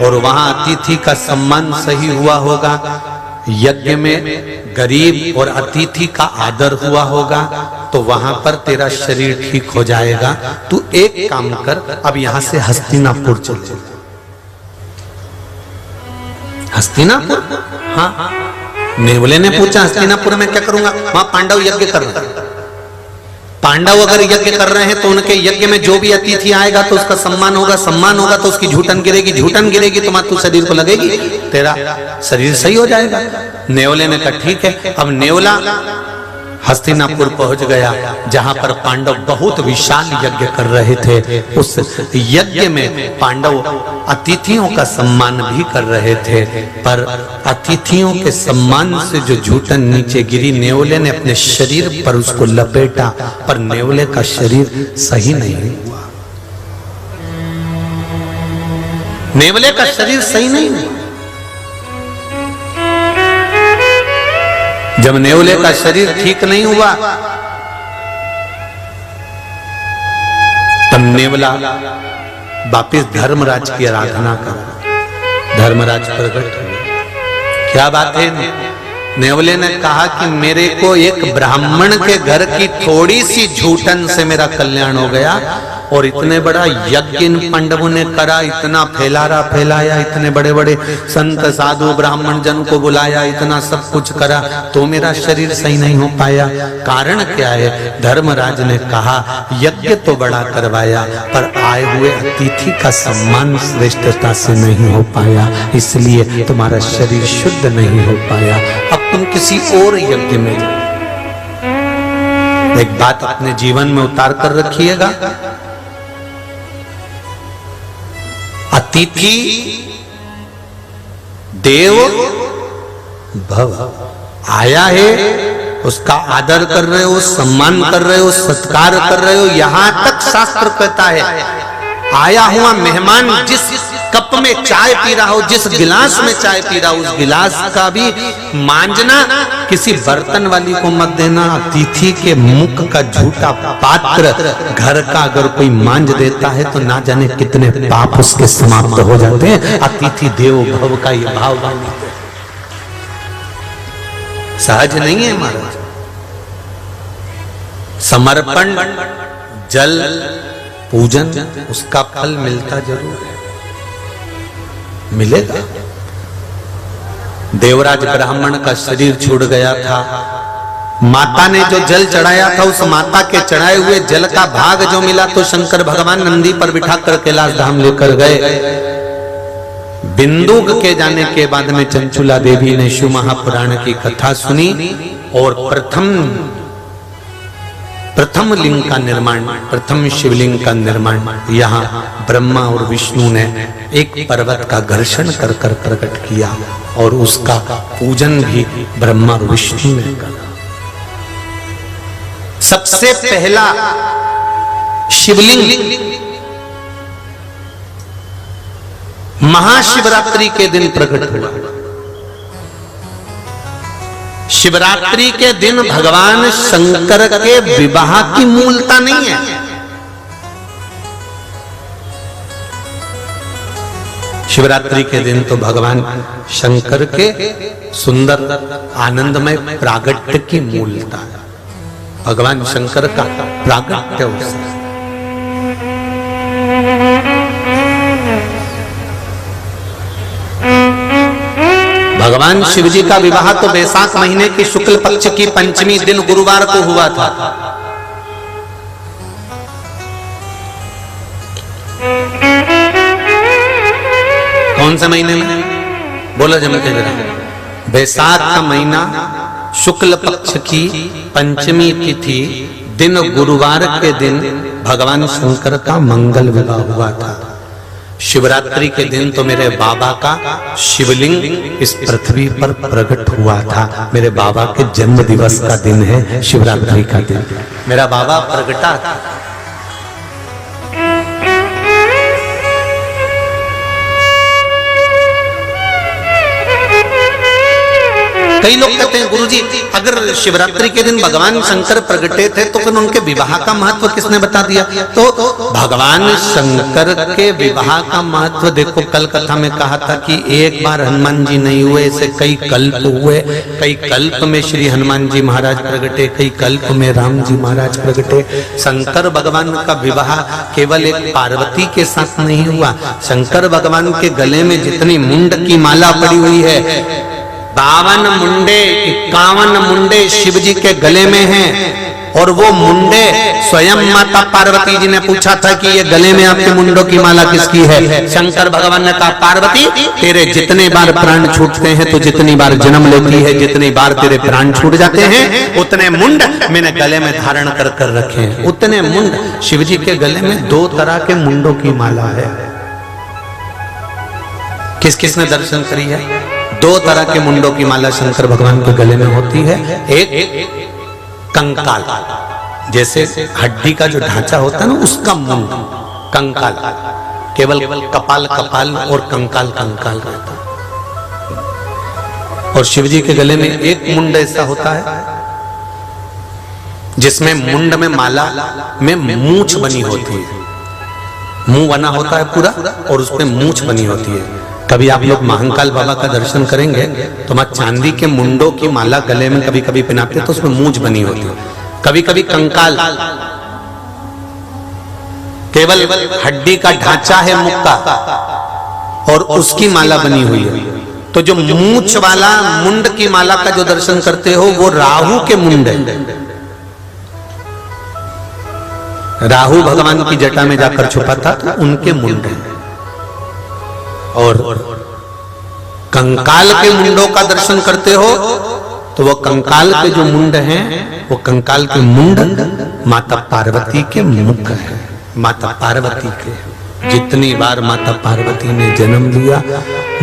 और वहां अतिथि का सम्मान सही हुआ होगा, यज्ञ में गरीब और अतिथि का आदर हुआ होगा, तो वहां पर तेरा शरीर ठीक हो जाएगा। तू एक काम कर, अब यहां से हस्तिनापुर चल जा। हस्तिनापुर? हाँ। नेवले ने पूछा, हस्तिनापुर में क्या करूंगा? वहां पांडव यज्ञ कर रहे हैं। पांडव अगर यज्ञ कर रहे हैं तो उनके यज्ञ में जो भी अतिथि आएगा तो उसका सम्मान होगा, सम्मान होगा तो उसकी झूठन गिरेगी, झूठन गिरेगी तो मात्र शरीर को लगेगी, तेरा शरीर सही हो जाएगा। नेवले ने कहा ठीक है। अब नेवला हस्तिनापुर पहुंच गया, जहां पर पांडव बहुत विशाल यज्ञ कर रहे थे। उस यज्ञ में पांडव अतिथियों का सम्मान भी कर रहे थे, पर अतिथियों के सम्मान से जो झूठन नीचे गिरी, नेवले ने अपने शरीर पर उसको लपेटा, पर नेवले का शरीर सही नहीं हुआ। नेवले का शरीर सही नहीं हुआ। जब नेवले का शरीर ठीक नहीं हुआ, तब नेवला वापिस धर्मराज की आराधना करा। धर्मराज प्रकट हुए। क्या बात है? नेवले ने कहा कि मेरे को एक ब्राह्मण के घर की थोड़ी सी झूठन से मेरा कल्याण हो गया और इतने बड़ा यज्ञ इन पांडवों ने करा, इतना फैलाया, इतने बड़े बड़े संत साधु ब्राह्मण जन को बुलाया, इतना सब कुछ करा, तो मेरा शरीर सही नहीं हो पाया। कारण क्या है? धर्मराज ने कहा, यज्ञ तो बड़ा करवाया, पर आए हुए अतिथि का सम्मान श्रेष्ठता से नहीं हो पाया, इसलिए तुम्हारा शरीर शुद्ध नहीं हो पाया। अब तुम किसी और यज्ञ में जाओ। एक बात अपने जीवन में उतार कर रखिएगा, अतिथि देव भव। आया है, उसका आदर कर रहे हो, सम्मान कर रहे हो, सत्कार कर रहे हो। यहां तक शास्त्र कहता है, आया हुआ मेहमान जिस कप में चाय पी रहा हो, जिस गिलास में चाय पी रहा हो, उस गिलास का भी मांजना किसी बर्तन वाली को मत देना। अतिथि के मुख का झूठा पात्र घर का अगर कोई मांझ देता है तो ना जाने कितने पाप उसके समाप्त हो जाते हैं। अतिथि देवो भव का ये भाव वाली सहज नहीं है महाराज। समर्पण, जल, पूजन, उसका फल मिलता जरूर है, मिलेगा। देवराज ब्राह्मण का शरीर छूट गया था। माता ने जो जल चढ़ाया था, उस माता के चढ़ाए हुए जल का भाग जो मिला तो शंकर भगवान नंदी पर बिठाकर कैलाश धाम लेकर गए। बिंदुक के जाने के बाद में चंचुला देवी ने शिव महापुराण की कथा सुनी और प्रथम प्रथम लिंग का निर्माण, प्रथम शिवलिंग का निर्माण यहाँ ब्रह्मा और विष्णु ने एक पर्वत का घर्षण कर कर प्रकट किया और उसका पूजन भी ब्रह्मा और विष्णु ने करा। सबसे पहला शिवलिंग महाशिवरात्रि के दिन प्रकट हुआ। शिवरात्रि के दिन भगवान शंकर के विवाह की मूलता नहीं है। शिवरात्रि के दिन तो भगवान शंकर के सुंदर आनंदमय प्रागट्य की मूलता है। भगवान शंकर का प्रागट्य उत्सव। भगवान शिव जी का विवाह तो वैशाख महीने की शुक्ल पक्ष की पंचमी दिन गुरुवार को हुआ था। कौन से महीने में? बोलो जम के जरा। वैशाख का महीना शुक्ल पक्ष की पंचमी तिथि दिन गुरुवार के दिन भगवान शंकर का मंगल विवाह हुआ था। शिवरात्रि के दिन तो मेरे बाबा का शिवलिंग इस पृथ्वी पर प्रकट हुआ था। मेरे बाबा के जन्म दिवस का दिन है शिवरात्रि का दिन। मेरा बाबा प्रगटा था। कई लोग कहते हैं गुरुजी अगर शिवरात्रि के दिन भगवान शंकर प्रगटे थे तो फिर उनके विवाह का महत्व किसने बता दिया? तो भगवान शंकर के विवाह का महत्व देखो, कल कथा में कहा था कि एक बार हनुमान जी नहीं हुए, ऐसे कई कल्प हुए। कई कल्प में श्री हनुमान जी महाराज प्रगटे, कई कल्प में राम जी महाराज प्रगटे। शंकर भगवान का विवाह केवल एक पार्वती के साथ नहीं हुआ। शंकर भगवान के गले में जितनी मुंड की माला पड़ी हुई है, 52 मुंडे 51 मुंडे शिव जी के गले में हैं। और वो मुंडे स्वयं माता पार्वती जी ने पूछा था कि ये गले में आपके मुंडों की माला किसकी है? शंकर भगवान ने कहा पार्वती तेरे जितने बार प्राण छूटते हैं तो जितनी बार जन्म लेती है, जितनी बार तेरे प्राण छूट जाते हैं उतने मुंड मैंने गले में धारण कर कर रखे हैं। उतने मुंड शिव जी के गले में 2 तरह के मुंडों की माला है। किस किस ने दर्शन करी है? 2 तरह के मुंडों की माला शंकर भगवान के गले में होती है। एक कंकाल, जैसे हड्डी का जो ढांचा होता है ना उसका मुंड कंकाल, केवल कपाल कपाल और कंकाल कंकाल रहता है। और शिव जी के गले में एक मुंड ऐसा होता है जिसमें मुंड में माला में मूंछ बनी होती है। मुंह बना होता है पूरा और उसमें मूंछ बनी होती है। कभी आप लोग महाकाल बाबा का दर्शन करेंगे तो मां चांदी के मुंडों की माला गले में कभी कभी पहनाते हैं तो उसमें मूंछ बनी होती है। कभी कभी कंकाल, केवल हड्डी का ढांचा है मुख का और उसकी माला बनी हुई है। तो जो मूंछ वाला मुंड की माला का जो दर्शन करते हो वो राहु के मुंड है। राहु भगवान की जटा में जाकर छुपा था तो उनके मुंड है। और कंकाल के मुंडों का दर्शन करते हो तो वो कंकाल के जो मुंड हैं वो कंकाल के मुंड माता पार्वती के मुख है। माता पार्वती के जितनी बार माता पार्वती ने जन्म लिया,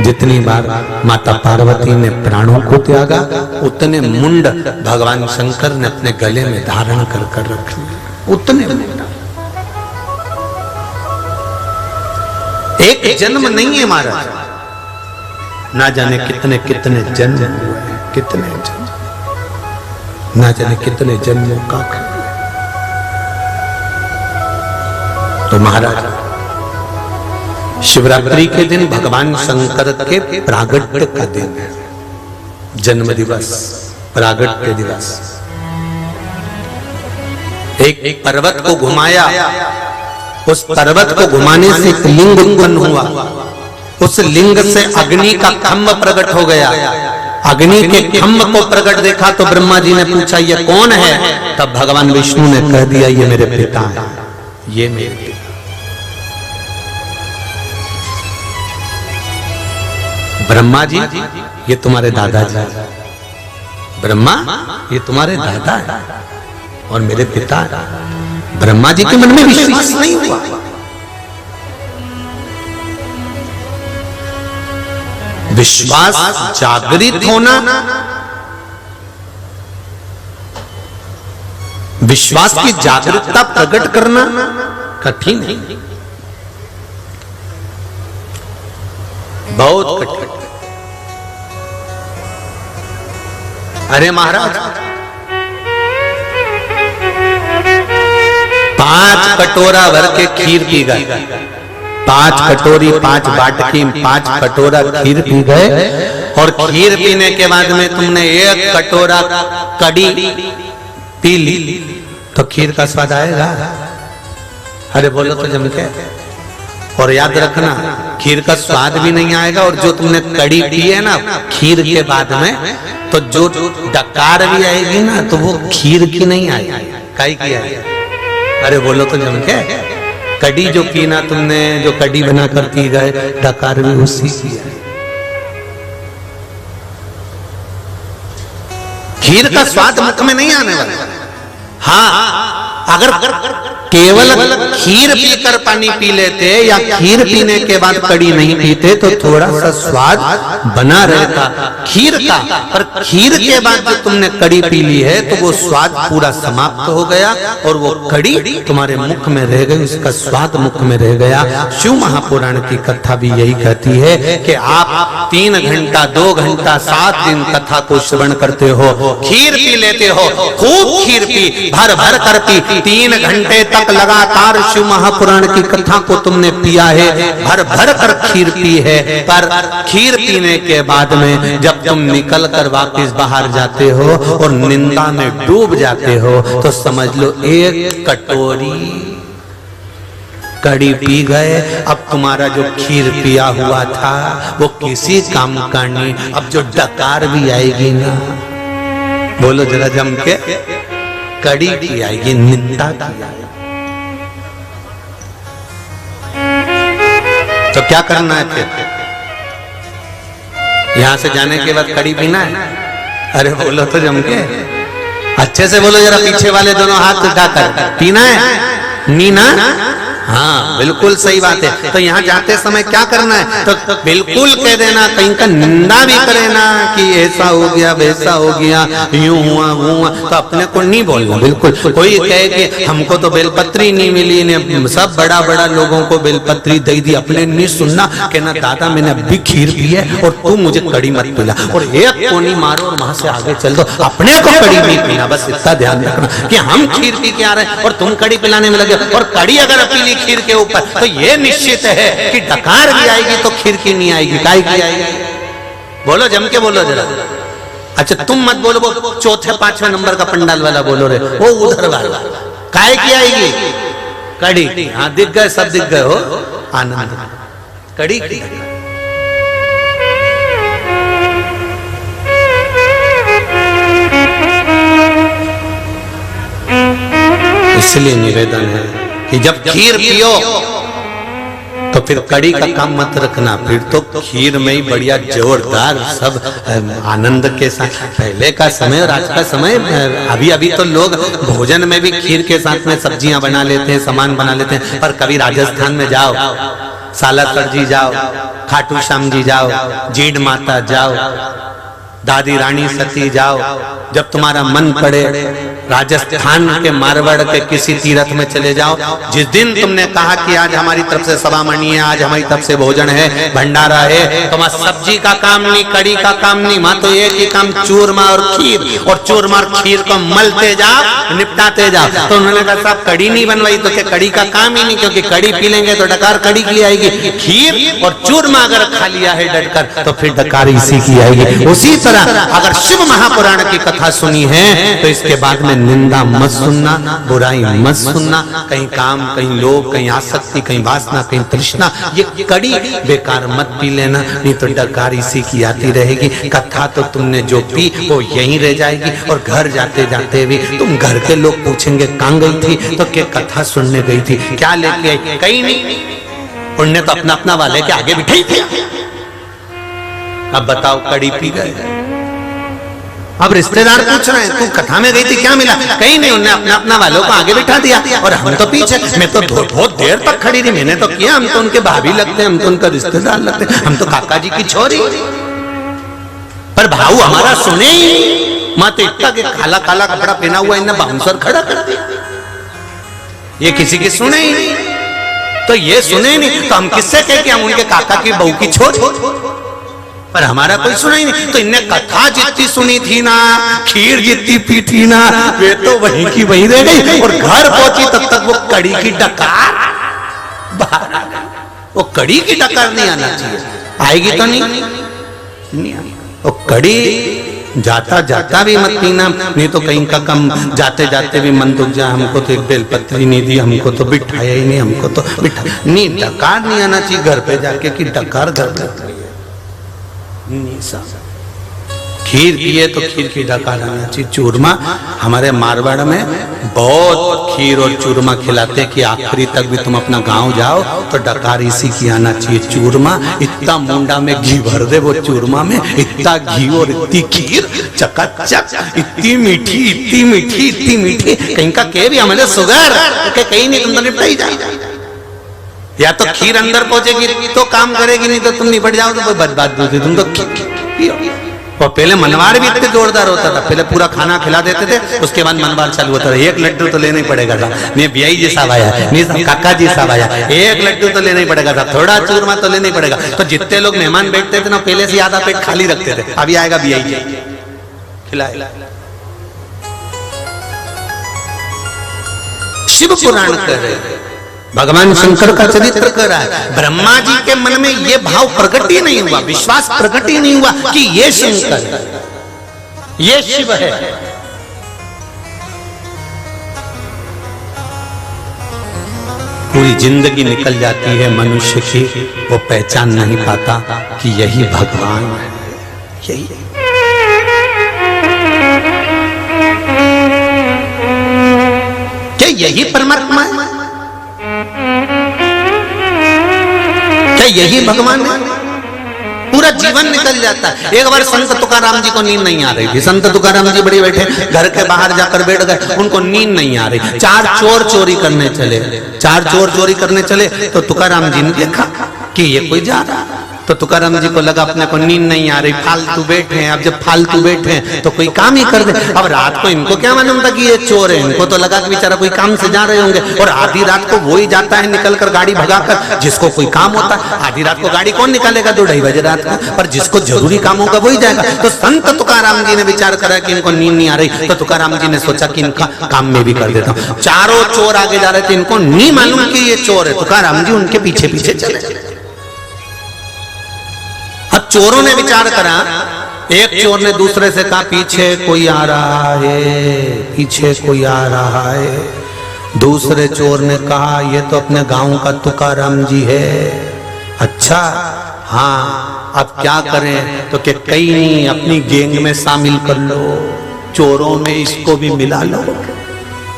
जितनी बार माता पार्वती ने प्राणों को त्यागा, उतने मुंड भगवान शंकर ने अपने गले में धारण कर कर रखे। उतने मुंड। एक जन्म नहीं है महाराज, ना जाने कितने कितने जन्म हुए हैं, कितने जन्म, ना जाने कितने जन्मों का। तो महाराज शिवरात्रि के दिन भगवान शंकर के प्रागट्य का दिन है, जन्म दिवस, प्रागट्य दिवस। एक पर्वत को घुमाया, उस पर्वत को घुमाने से एक लिंग उत्पन्न हुआ। उस लिंग से अग्नि का खम्भ प्रकट हो गया। अग्नि के खम्भ को प्रकट देखा तो ब्रह्मा जी ने पूछा ये कौन है? तब भगवान विष्णु ने कह दिया ये मेरे पिता हैं, ये मेरे पिता। ब्रह्मा जी ये तुम्हारे दादाजी, ब्रह्मा ये तुम्हारे दादा है। और मेरे पिता ब्रह्मा जी के मन में विश्वास नहीं हुआ। विश्वास जागृत होना, विश्वास की जागरूकता प्रकट करना कठिन है, बहुत कठिन। अरे महाराज 5 कटोरा भर के खीर पी गए, 5 कटोरी 5 बाटकी 5 कटोरा खीर पी गए, और खीर पीने के बाद में तुमने 1 कटोरा कड़ी पी ली तो खीर का स्वाद आएगा? अरे बोलो तो जम के। और याद रखना, खीर का स्वाद भी नहीं आएगा, और जो तुमने कड़ी पी है ना खीर के बाद में, तो जो डकार भी आएगी ना तो वो खीर की नहीं आएगी, काई की आएगी? अरे बोलो तो जम के। कड़ी जो पीना तुमने, जो कड़ी बना कर पी गए, डकार भी उसी की है। खीर का स्वाद मुख में नहीं आने वाला। हाँ, अगर केवल खीर पीकर पानी पी लेते या खीर पीने के बाद कड़ी नहीं पीते तो थोड़ा सा स्वाद बना रहता खीर का, पर खीर के बाद जो तुमने कड़ी पी ली है तो वो स्वाद पूरा समाप्त हो गया, और वो कड़ी तुम्हारे मुख में रह गई, उसका स्वाद मुख में रह गया। शिव महापुराण की कथा भी यही कहती है कि आप 3 घंटा 2 घंटा 7 दिन कथा को श्रवण करते हो, खीर पी लेते हो, खूब खीर पी, भर भर कर पी, 3 घंटे तक लगातार शिव महापुराण की कथा को तुमने पिया है, भर भर कर खीर पी है, पर खीर पीने के बाद में जब तुम निकल कर वापस बाहर जाते हो और निंदा में डूब जाते हो तो समझ लो 1 कटोरी कड़ी पी गए। अब तुम्हारा जो खीर पिया हुआ था वो किसी काम का नहीं, अब जो डकार भी आएगी ना, बोलो जरा जम के, कड़ी की आएगी, निंदा की आएगी। तो क्या करना है फिर? यहां से जाने के बाद कड़ी पीना है? अरे बोलो तो जम के, अच्छे से बोलो जरा, पीछे वाले दोनों हाथ उठाकर, पीना है? नीना? हाँ बिल्कुल सही बात है। तो यहाँ जाते समय क्या करना है? तो बिल्कुल कह देना, कहीं का निंदा भी करे ना कि ऐसा हो गया वैसा हो गया, यूं हुआ वो हुआ, तो अपने को नहीं बोलना बिल्कुल। कोई कहे कि हमको तो बेलपत्री नहीं मिली, ने सब बड़ा बड़ा लोगों को बेलपत्री दे दी, अपने नहीं सुनना, कहना दादा मैंने अभी खीर पी है और तू मुझे कड़ी मत पिला, और 1 कोनी मारो और वहां से आगे चल दो, अपने को कड़ी नहीं पीना। बस इतना ध्यान रखना कि हम खीर पी के आ रहे हैं और तुम कड़ी पिलाने में लगे, और कड़ी अगर पी खीर के ऊपर तो ये निश्चित है कि डकार भी आएगी तो खीर की नहीं आएगी, काय की आएगी? बोलो जम के बोलो जरा। अच्छा तुम मत बोलो, वो 4थे 5वें नंबर का पंडाल वाला बोलो रे, वो उधर वाला, काय की आएगी? कड़ी। हाँ दिख गए, सब दिख गए हो, आनंद कड़ी की। इसलिए निवेदन है कि जब खीर पियो तो फिर कड़ी का काम मत रखना, फिर तो खीर में ही बढ़िया जोरदार सब आनंद के साथ। पहले का समय और आज का समय, अभी अभी तो लोग भोजन में भी खीर के साथ में सब्जियां बना लेते हैं, सामान बना लेते हैं, पर कभी राजस्थान में जाओ, सालासर जी जाओ, खाटू श्याम जी जाओ, जीड माता जाओ, दादी रानी सती जाओ, जब तुम्हारा मन पड़े राजस्थान के मारवाड़ के किसी तीर्थ में चले जाओ, जिस दिन तुमने कहा कि आज हमारी तरफ से सवामणी है, आज हमारी तरफ से भोजन है, भंडारा है, तो वहां सब्जी का काम नहीं, कड़ी का काम नहीं, वहां तो एक ही काम, चूरमा और खीर, और चूरमा और खीर को मलते जाओ, निपटाते जाओ। तो उन्होंने कहा साहब कड़ी नहीं बनवाई, तो क्या कड़ी का काम ही नहीं, क्योंकि कड़ी पी लेंगे तो डकार कड़ी की आएगी, खीर और चूरमा अगर खा लिया है डटकर तो फिर डकार इसी की आएगी। उसी तरह अगर शिव महापुराण की कथा सुनी है तो इसके बाद में निंदा मत सुनना, बुराई मत सुनना, कहीं काम, कहीं लोभ, कहीं आसक्ति, कहीं वासना, कहीं तृष्णा, ये कड़ी बेकार मत पी लेना, नहीं तो डकार इसी की आती रहेगी। कथा तो तुमने जो पी वो यहीं रह जाएगी, और घर जाते जाते भी तुम घर के लोग पूछेंगे कहाँ गई थी, तो क्या कथा सुनने गई थी, क्या लेके आई? कहीं नहीं, पुण्य तो अपना अपना वाले के आगे बिठाई थी। अब बताओ कड़ी पी गए, अब रिश्तेदार पूछ रहे हैं तू कथा में गई थी क्या मिला? कहीं नहीं, उन्होंने अपना अपना वालों को आगे बिठा दिया और हम तो पीछे। मैं तो बहुत देर तक खड़ी रही, मैंने तो किया, हम तो उनके भाभी लगते हैं, हम तो उनका रिश्तेदार लगते हैं, हम तो काका जी की छोरी। पर भाऊ हमारा सुने ही मत, इतना के काला काला कपड़ा पहना हुआ इन्हें बाउंसर खड़ा कर दिया, ये किसी की सुने ही नहीं। तो ये सुने ही नहीं तो हम किससे कह के हम उनके काका की बहू की छोरी? पर हमारा कोई सुना ही नहीं। तो इनने कथा जितनी सुनी थी ना, खीर जितनी पी थी ना, वे तो वहीं की वहीं रह गई और घर पहुंची तब तक वो कड़ी की डकार बाहर आ गई। वो कड़ी की डकार नहीं आना चाहिए, आएगी तो नहीं। वो कड़ी जाता जाता भी मत पीना, नहीं तो कहीं का कम जाते जाते भी मन दुख जाए, हमको तो एक बेलपत्री नहीं दी, हमको तो बिठाया ही नहीं, हमको तो बिठा नहीं। डकार नहीं आना चाहिए घर पे जाके कि डकार घर पे। खीर पिए तो खीर की डकार आना चाहिए। चूरमा हमारे मारवाड़ में बहुत खीर और चूरमा खिलाते कि आखिरी तक भी तुम अपना गांव जाओ तो डकार इसी की आना चाहिए। चूरमा इतना मुंडा में घी भर दे, वो चूरमा में इतना घी और इतनी खीर चकाचक, इतनी मीठी इतनी मीठी इतनी मीठी, कहीं का के भी हमारे सुगर के कहीं नहीं, तुम तो निपट ही जाओ। या तो खीर अंदर पहुंचेगी तो काम करेगी, नहीं तो तुम निपट जाओ तो कोई बर्बाद नहीं, तुम तो पियो। और पहले मनवार भी इतने जोरदार होता था, पहले पूरा खाना खिला देते थे, उसके बाद मनवार चालू होता था। एक लड्डू तो लेना ही पड़ेगा था, नहीं बियाई जी साहब आया, नहीं काका जी साहब आया, एक लड्डू तो लेना ही पड़ेगा था, थोड़ा चूरमा तो लेना ही पड़ेगा। तो जितने लोग मेहमान बैठते थे ना, पहले से आधा पेट खाली रखते थे, अभी आएगा बियाई जी खिलाए। शिव पुराण कर रहे, भगवान शंकर का चरित्र कर रहा है। ब्रह्मा जी के मन में ये भाव प्रकट ही नहीं हुआ, विश्वास प्रकट ही नहीं हुआ कि ये शंकर है, ये शिव है। पूरी जिंदगी निकल जाती है मनुष्य की, वो पहचान नहीं पाता कि यही भगवान है, यही क्या यही परमात्मा है, क्या यही भगवान है? पूरा जीवन निकल जाता है। एक बार संत तुकाराम जी को नींद नहीं आ रही थी, संत तुकाराम जी बड़ी बैठे घर के बाहर जाकर बैठ गए, उनको नींद नहीं आ रही। चार चोर चोरी करने चले तो तुकाराम जी ने देखा कि ये कोई जा रहा, तो तुकाराम जी को लगा अपने को नींद नहीं आ रही, फालतू बैठे हैं। अब जब फालतू बैठे हैं तो कोई काम ही कर दे। अब रात को इनको क्या मालूम था कि ये चोर है, इनको तो लगा कि बेचारा कोई काम से जा रहे होंगे। और आधी रात को वो ही जाता है निकल कर गाड़ी भगाकर, जिसको कोई काम होता है। आधी रात को गाड़ी कौन निकालेगा 2-2:30 बजे रात को, पर जिसको जरूरी काम होगा वही जाएगा। तो संत तुकाराम जी ने विचार करा कि इनको नींद नहीं आ रही, तो तुकाराम जी ने सोचा कि इनका काम में भी कर देता हूँ। चारों चोर आगे जा रहे थे, इनको नहीं मालूम कि ये चोर है। तुकाराम जी उनके पीछे पीछे चले। अब चोरों ने विचार करा, एक चोर ने दूसरे से कहा पीछे कोई आ रहा है, पीछे कोई आ रहा है। दूसरे चोर ने कहा ये तो अपने गांव का तुकाराम जी है। अच्छा हाँ, अब क्या करें? तो क्या कहीं नहीं, अपनी गैंग में शामिल कर लो, चोरों में इसको भी मिला लो।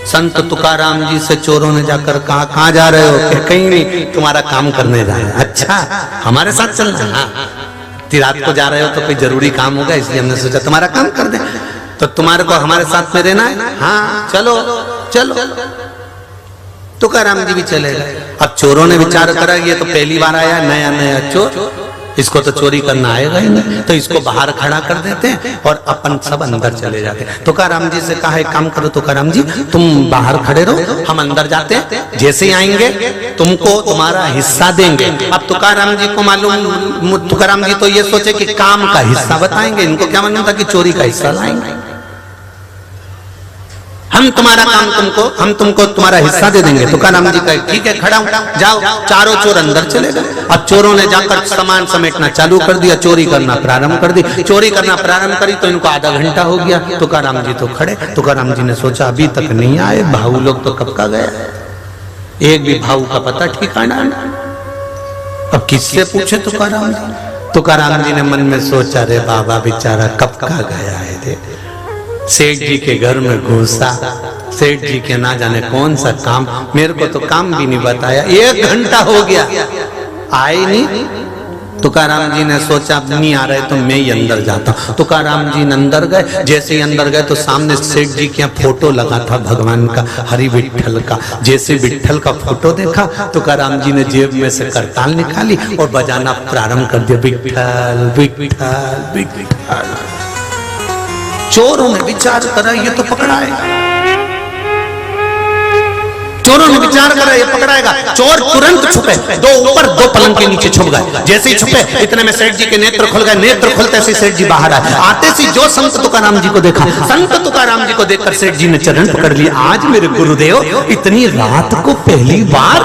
संत तुकाराम जी से चोरों ने जाकर कहा कहाँ जा रहे हो? क्या कहीं नहीं, तुम्हारा काम करने जा रहे हैं। अच्छा हमारे साथ चलना? हाँ, रात को जा रहे हो तो कोई जरूरी काम होगा, इसलिए हमने सोचा तुम्हारा काम कर दे। तो तुम्हारे को हमारे साथ में रहना है? हाँ चलो चलो। तुकाराम जी भी चले गए। अब चोरों ने विचार करा ये तो पहली बार आया नया नया चोर, इसको तो चोरी करना आएगा ही नहीं, तो इसको बाहर खड़ा कर देते हैं और अपन सब अंदर चले जाते हैं। तुकाराम जी से कहा एक काम करो तुकाराम जी, तुम बाहर खड़े रहो, हम अंदर जाते हैं, जैसे ही आएंगे तुमको तुम्हारा हिस्सा देंगे। अब तुकाराम जी को मालूम, तुकाराम जी तो ये सोचे कि काम का हिस्सा बताएंगे, इनको क्या मालूम था कि चोरी का हिस्सा लाएंगे। हम तुम्हारा काम हम तुमको तुम्हारा हिस्सा दे देंगे। तुकाराम जी कहे ठीक है खड़ा हूं, जाओ। चारों चोर अंदर चले गए। अब चोरों ने जाकर सामान समेटना चालू कर दिया, चोरी करना प्रारंभ कर दी। चोरी करना प्रारंभ करी तो इनको आधा घंटा हो गया। तुकाराम जी तो खड़े। तुकाराम जी ने सोचा अभी तक नहीं आए, भाऊ लोग तो कब का गया, एक भी भाऊ का पता ठिकाना नहीं। अब किससे पूछे तुकाराम जी? तुकाराम जी ने मन में सोचा रे बाबा बेचारा कब का गया है। सेठ जी के घर में घुसा, सेठ जी के ना जाने कौन सा काम, मेरे को तो काम भी नहीं बताया, 1 घंटा हो गया आए नहीं। तुकाराम जी ने सोचा अब नहीं आ रहे तो मैं ही अंदर जाता हूँ। तुकाराम जी अंदर गए। जैसे ही अंदर गए तो सामने सेठ जी के यहाँ फोटो लगा था भगवान का, हरि विठल का। जैसे विठल का फोटो देखा तुकाराम जी ने जेब में से करताल निकाली और बजाना प्रारंभ कर दिया, विठल विठल विठल। चोरों ने विचार करा ये तो पकड़ाएगा, चोरों ने विचार करा ये पकड़ाएगा। चोर तुरंत छुपे, दो ऊपर दो पलंग के नीचे छुप गए। जैसे ही छुपे इतने में सेठ जी के नेत्र खुल गए। नेत्र खुलते से सेठ जी बाहर आए। आते से जो संत तुकाराम जी को देखा, संत तुकाराम जी को देखकर सेठ जी ने चरण पकड़ लिए। आज मेरे गुरुदेव इतनी रात को पहली बार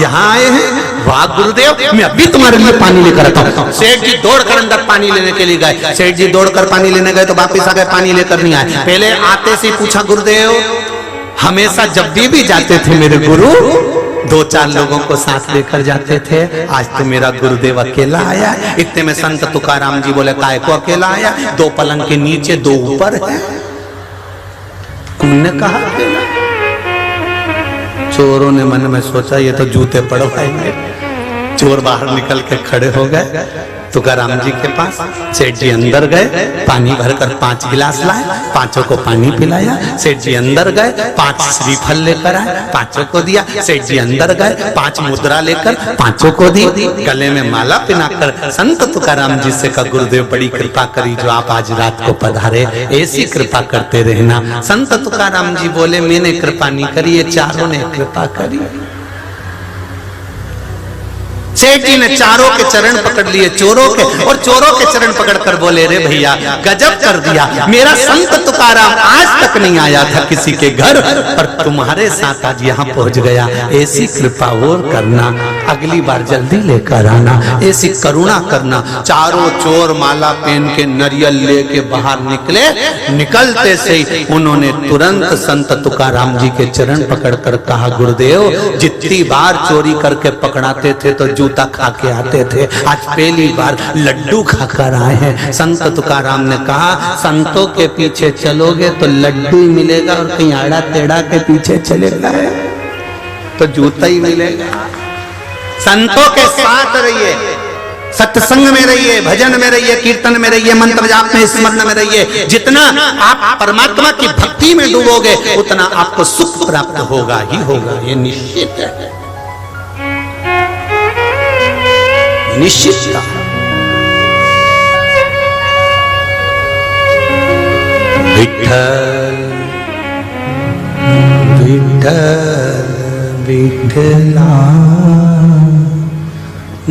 यहाँ आए हैं, वाह गुरुदेव, मैं अभी तुम्हारे लिए पानी लेकर आता हूँ। सेठ जी दौड़कर अंदर पानी लेने के लिए गए। सेठ जी दौड़कर पानी लेने गए तो वापिस आ गए, पानी लेकर नहीं आए। पहले आते से पूछा, गुरुदेव हमेशा जब भी जाते थे मेरे गुरु 2-4 लोगों को साथ लेकर जाते थे, आज तो मेरा गुरुदेव अकेला आया। इतने में संत तुकाराम जी बोले, काय को अकेला आया? 2 पलंग के नीचे 2 ऊपर है। तुमने कहा अकेला? चोरों ने मन में सोचा ये तो जूते पड़वाएंगे। चोर बाहर निकल के खड़े हो गए तुकाराम जी के पास। सेठ जी अंदर गए, पानी भरकर 5 गिलास लाए, 5 को पानी पिलाया। सेठ जी अंदर गए, 5 श्रीफल लेकर आए, 5 को दिया। सेठ जी अंदर गए, 5 मुद्रा लेकर 5 को दी। गले में माला पहनाकर संत तुकाराम जी से कहा, गुरुदेव बड़ी कृपा करी जो आप आज रात को पधारे, ऐसी कृपा करते रहना। संत तुकाराम जी बोले, मैंने कृपा नहीं करी, ये चारों ने कृपा करी। सेठ जी ने चारों के चरण पकड़ लिए, चोरों के, और चोरों के चरण पकड़कर बोले, रे भैया गजब कर दिया, मेरा संत तुकाराम आज तक नहीं आया था किसी के घर, पर तुम्हारे साथ आज यहाँ पहुंच गया। ऐसी कृपा और करना, अगली बार जल्दी लेकर आना, ऐसी करुणा करना। चारों चोर माला पहन के नरियल लेके बाहर निकले। निकलते से ही उन्होंने तुरंत संत तुकाराम जी के चरण पकड़कर कहा, गुरुदेव जितनी बार चोरी करके पकड़ाते थे तो जूता खा के आते थे, आज पहली बार लड्डू खाकर आए हैं। संत तुकाराम ने कहा, संतों के पीछे चलोगे तो लड्डू ही मिलेगा, और कहीं आड़ा टेढ़ा के पीछे चले गए तो जूता ही मिलेगा। संतों के साथ रहिए, सत्संग में रहिए, भजन में रहिए, कीर्तन में रहिए, मंत्र जाप में, स्मरण में रहिए। जितना आप परमात्मा की भक्ति में डूबोगे उतना आपको सुख प्राप्त होगा ही होगा, ये निश्चित है, निश्चित। विठ्ठल विठ्ठल विठ्ठला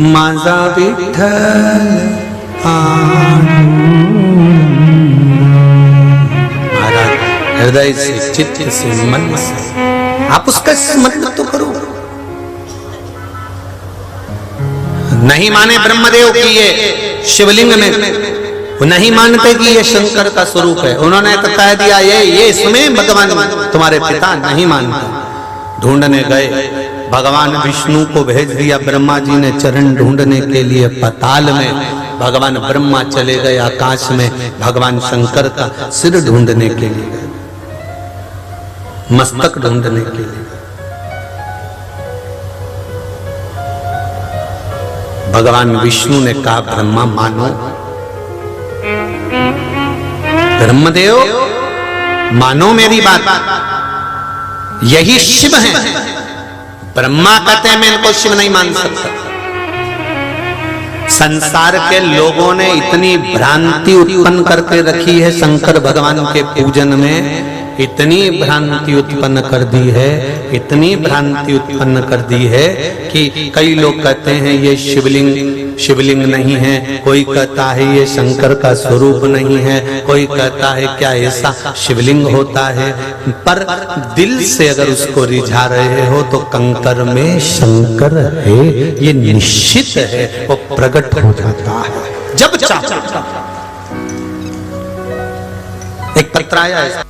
माझा विठ्ठल महाराज हृदय से, चित्त से, मन से आप उसका स्मरण तो करो। नहीं माने ब्रह्मदेव की ये शिवलिंग में, वो नहीं मानते कि ये शंकर का स्वरूप है। उन्होंने तो कह दिया ये इसमें भगवान तुम्हारे पिता नहीं मानते। ढूंढने गए, भगवान विष्णु को भेज दिया। ब्रह्मा जी ने चरण ढूंढने के लिए पाताल में, भगवान ब्रह्मा चले गए आकाश में, भगवान शंकर का सिर ढूंढने के लिए, मस्तक ढूंढने के लिए। भगवान विष्णु ने कहा, ब्रह्मा मानो, ब्रह्मदेव मानो मेरी बात, यही शिव है। ब्रह्मा कहते हैं मैं इनको शिव नहीं मान सकता। संसार के लोगों ने इतनी भ्रांति उत्पन्न करके रखी है शंकर भगवान के पूजन में, इतनी भ्रांति उत्पन्न कर दी है, इतनी भ्रांति उत्पन्न कर दी है कि कई लोग कहते हैं ये शिवलिंग नहीं है, कोई कहता है ये शंकर का स्वरूप नहीं है, कोई कहता है क्या ऐसा शिवलिंग होता है। पर दिल से अगर उसको रिझा रहे हो तो कंकर में शंकर है, ये निश्चित है, वो प्रकट हो जाता है जब चाहो। एक पत्र आया है,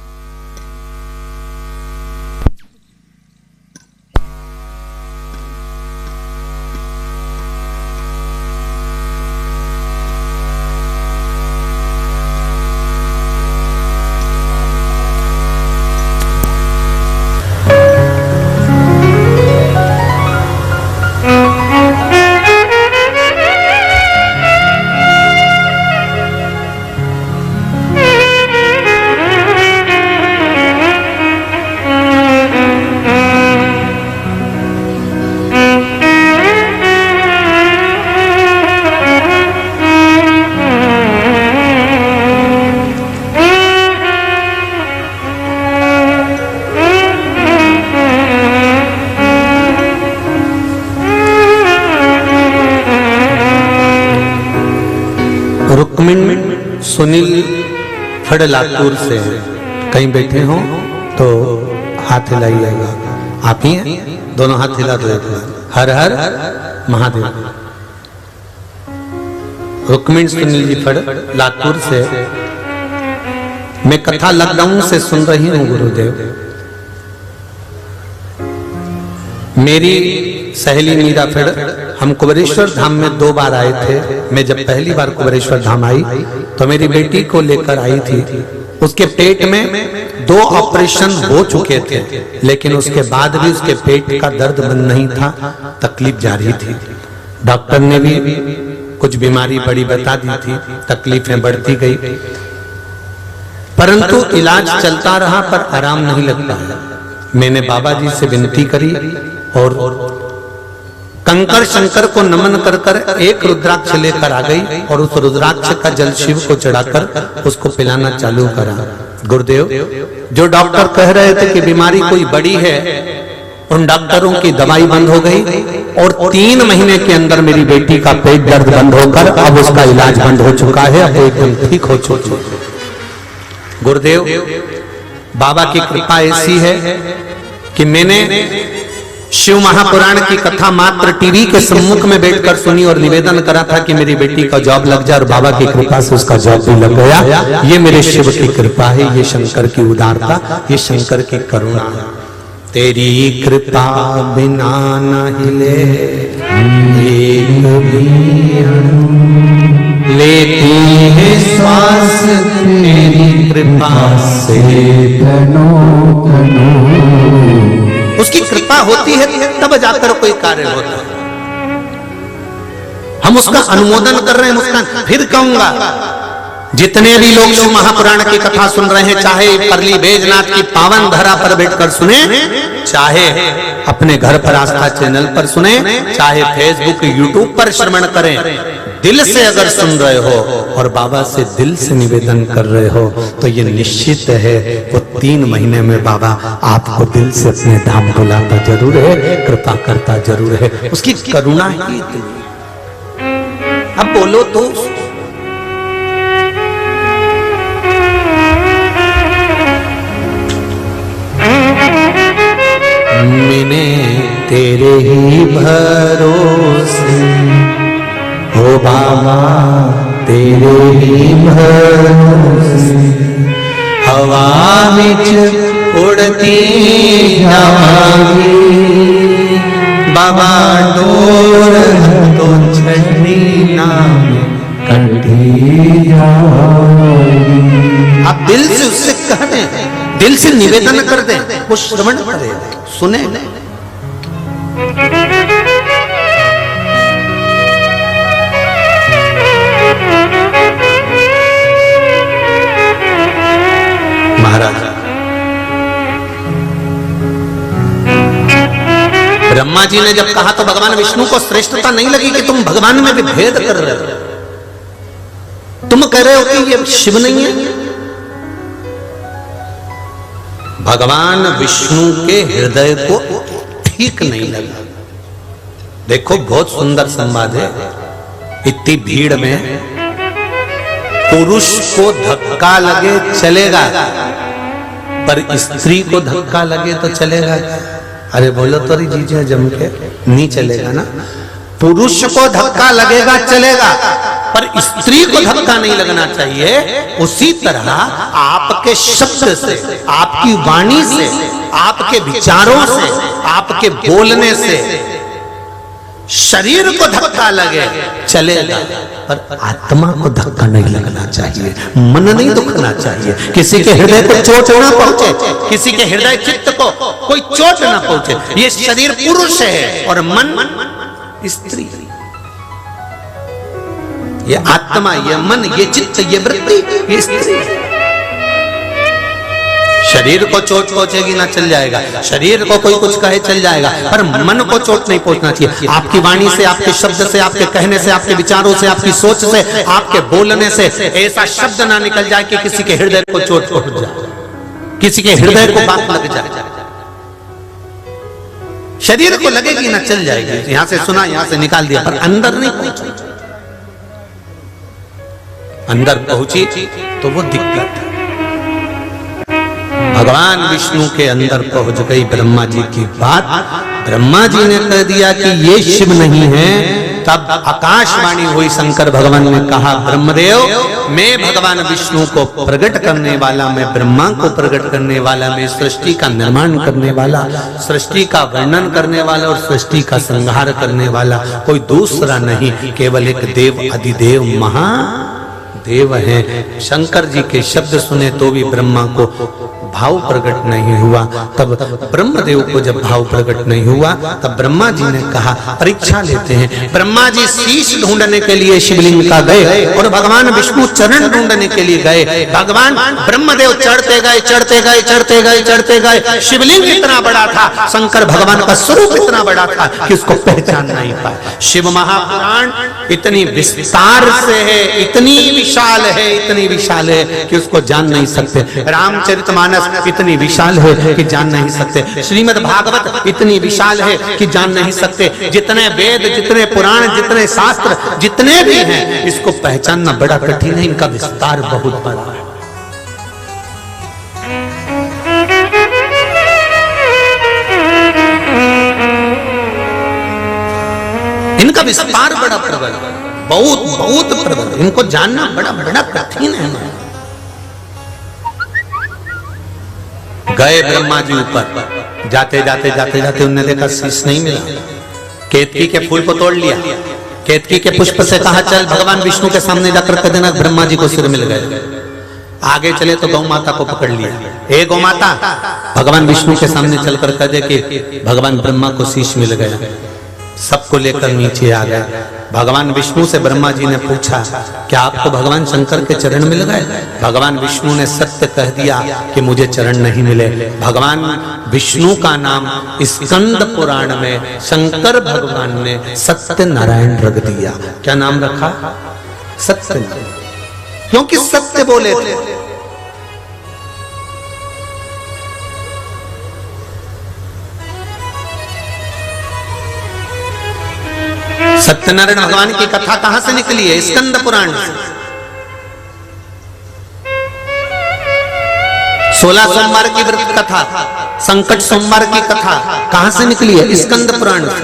सुनील फड़ लातूर से कहीं बैठे हो तो हाथ हिलाइएगा। आप ही हैं? दोनों हाथ हिला दो। हर हर महादेव। रुक्मिणी सुनील जी फड़ लातूर से मैं कथा लॉकडाउन से सुन रही हूं गुरुदेव। मेरी सहेली मीरा फेड़, हम कुबेरेश्वर धाम में 2 बार आए थे। मैं जब पहली बार कुबेरेश्वर धाम आई तो मेरी बेटी को लेकर आई थी। उसके पेट में 2 ऑपरेशन हो चुके थे, लेकिन उसके बाद भी उसके पेट का दर्द बंद नहीं था, तकलीफ जारी थी। डॉक्टर ने भी कुछ बीमारी बड़ी बता दी थी, तकलीफें बढ़ती गई, परंतु इलाज चलता रहा पर आराम नहीं लगता है। मैंने बाबा जी से विनती करी और कंकर शंकर को नमन कर कर एक रुद्राक्ष लेकर आ गई और उस रुद्राक्ष का जल शिव को चढ़ाकर उसको पिलाना चालू करा। गुरुदेव, जो डॉक्टर कह रहे थे कि बीमारी कोई बड़ी है, उन डॉक्टरों की दवाई बंद हो गई और 3 महीने के अंदर मेरी बेटी का पेट दर्द बंद होकर अब उसका इलाज बंद हो चुका है, अब एकदम ठीक हो चुकी है। गुरुदेव, बाबा की कृपा ऐसी है कि मैंने शिव महापुराण की कथा मात्र टीवी के सम्मुख में बैठकर सुनी और निवेदन करा था कि मेरी बेटी का जॉब लग जाए, और बाबा की कृपा से उसका जॉब भी लग गया। ये मेरे शिव की कृपा है, ये शंकर की उदारता, ये शंकर की करुणा है। तेरी कृपा बिना न हिले एक भी अणु, लेती है श्वास तेरी कृपा से तनो तनो। उसकी कृपा होती है तब जाकर कोई कार्य होता है। हम उसका अनुमोदन कर रहे हैं, मुस्कान। फिर कहूंगा, जितने भी लोग शिव महापुराण की कथा सुन रहे हैं, चाहे परली बैजनाथ की पावन धरा पर बैठकर सुने, चाहे अपने घर पर आस्था चैनल पर सुने, चाहे फेसबुक यूट्यूब पर श्रवण करें, दिल से अगर सुन रहे हो और बाबा से दिल से निवेदन कर रहे हो तो ये निश्चित है वो 3 महीने में बाबा आपको दिल से अपने धाम बुलाता जरूर है, कृपा करता जरूर है। उसकी करुणा ही इतनी। अब बोलो तो मैंने तेरे ही भरोसे हो बाबा, तेरे ही भरोसे हवा विच उड़ती जावांगी, बाबा डोर तो छड़ी ना कंठी जावांगी। आप दिल से उससे कह दें, दिल से निवेदन कर दें, वो श्रवण करे, सुने। महाराज, ब्रह्मा जी ने जब कहा तो भगवान विष्णु को श्रेष्ठता नहीं लगी कि तुम भगवान में भी भेद कर रहे हो। तुम कह रहे हो कि ये शिव नहीं है। भगवान विष्णु के हृदय को ठीक नहीं लगा। देखो, बहुत सुंदर संवाद है। इतनी भीड़ में पुरुष को धक्का लगे चलेगा, पर स्त्री को धक्का लगे तो चलेगा? अरे बोलो तो जीजा जम के, नहीं चलेगा ना। पुरुष को धक्का लगेगा चलेगा, पर स्त्री को धक्का नहीं लगना चाहिए। उसी तरह आपके शब्द से, आपकी वाणी से, आपके विचारों से, आपके बोलने से शरीर को धक्का लगे चलेगा, पर आत्मा को धक्का नहीं लगना चाहिए, मन नहीं दुखना चाहिए, किसी के हृदय को चोट ना पहुंचे, किसी के हृदय चित्त को कोई चोट ना पहुंचे। ये शरीर पुरुष है और मन स्त्री। ये आत्मा, ये मन, ये चित्त, ये वृत्ति, ये स्त्री। शरीर को चोट पहुंचेगी ना चल जाएगा, शरीर को कोई कुछ कहे चल जाएगा, पर मन को चोट नहीं पहुंचना चाहिए। आपकी वाणी से, आपके शब्द से, आपके कहने से, आपके विचारों से, आपकी सोच से, आपके बोलने से ऐसा शब्द ना निकल जाए कि किसी के हृदय को चोट पहुंच जाए, किसी के हृदय को बात लग जाए। शरीर को लगेगी ना चल जाएगी, यहां से सुना, यहां से निकाल दिया, पर अंदर नहीं पहुंचा। अंदर पहुंची तो वो दिक्कत भगवान विष्णु के अंदर पहुंच गई ब्रह्मा जी की बात। ब्रह्मा जी ने कह दिया कि ये शिव नहीं है। तब आकाशवाणी हुई, शंकर भगवान ने कहा, ब्रह्मदेव मैं भगवान विष्णु को प्रकट करने वाला, मैं ब्रह्मा को प्रकट करने वाला, मैं सृष्टि का निर्माण करने वाला, सृष्टि का वर्णन करने वाला और सृष्टि का संहार करने वाला कोई दूसरा नहीं, केवल एक देव अधिदेव महादेव है। शंकर जी के शब्द सुने तो भी ब्रह्मा को भाव प्रकट नहीं हुआ। तब ब्रह्मदेव को जब भाव प्रकट नहीं हुआ तब ब्रह्मा जी ने कहा परीक्षा लेते हैं। ब्रह्मा जी शीश ढूंढने के लिए शिवलिंग का गए और भगवान विष्णु चरण ढूंढने के लिए गए। भगवान ब्रह्मदेव चढ़ते गए चढ़ते गए चढ़ते गए चढ़ते गए। शिवलिंग इतना बड़ा था, शंकर भगवान का स्वरूप इतना बड़ा था कि उसको पहचान नहीं पाए। शिव महापुराण इतनी विस्तार से है, इतनी विशाल है, इतनी विशाल है कि उसको जान नहीं सकते। रामचरितमानस इतनी विशाल है कि जान नहीं सकते। श्रीमद् भागवत इतनी विशाल है कि जान नहीं सकते। जितने वेद, जितने पुराण, जितने शास्त्र, जितने भी हैं, इसको पहचानना बड़ा कठिन है। इनका विस्तार बहुत बड़ा है। इनका विस्तार बड़ा प्रबल, बहुत बहुत प्रबल। इनको जानना बड़ा बड़ा कठिन है। गए ब्रह्मा जी ऊपर, जाते जाते जाते जाते उन्होंने देखा शीश नहीं मिला। केतकी के फूल को तोड़ लिया, केतकी के पुष्प से कहा चल भगवान विष्णु के सामने जाकर कह देना ब्रह्मा जी को सिर मिल गए। आगे चले तो गौ माता को पकड़ लिया। ए गौ माता, भगवान विष्णु के सामने चलकर कह दे कि भगवान ब्रह्मा को शीश मिल गया। सबको लेकर नीचे आ गए। भगवान विष्णु से ब्रह्मा जी ने पूछा क्या आपको भगवान शंकर के चरण मिल गए? भगवान विष्णु ने सत्य कह दिया कि मुझे चरण नहीं मिले। भगवान विष्णु का नाम स्कंद पुराण में शंकर भगवान ने सत्य नारायण रख दिया। क्या नाम रखा? सत्य, क्योंकि सत्य बोले थे। सत्यनारायण भगवान की कथा कहां से निकली है? स्कंद पुराण से। 16 सोमवार की व्रत कथा, संकट सोमवार की कथा कहां से निकली है? स्कंद पुराण से।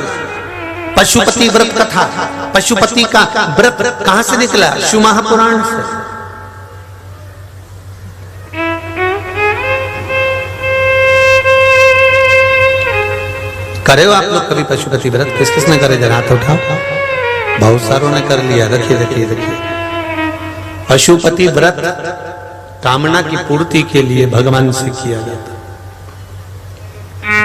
पशुपति व्रत कथा, पशुपति का व्रत कहां से निकला? शिव महापुराण से। करे हो आप लोग कभी पशुपति व्रत? किस किस ने करे? जरा हाथ उठाओ। बहुत सारों ने कर लिया। देखिए देखिए देखिए, पशुपति व्रत कामना की पूर्ति के लिए भगवान से किया जाता,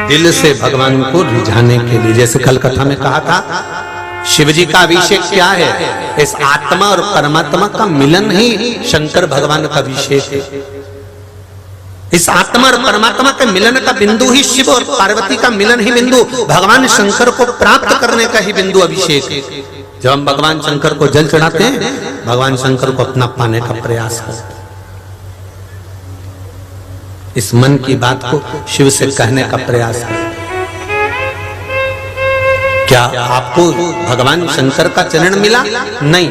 दिल से भगवान को रिझाने के लिए। जैसे कल कथा में कहा था, शिव जी का अभिषेक क्या है? इस आत्मा और परमात्मा का मिलन ही शंकर भगवान का अभिषेक है। इस आत्मा और परमात्मा के मिलन का बिंदु ही शिव और पार्वती का मिलन ही बिंदु, भगवान शंकर को प्राप्त करने का ही बिंदु अभिषेक है। जब हम भगवान शंकर को जल चढ़ाते हैं, भगवान शंकर को अपना पाने का प्रयास करते हैं। इस मन की बात को शिव से कहने का प्रयास करें। क्या आपको भगवान शंकर का चरण मिला? नहीं,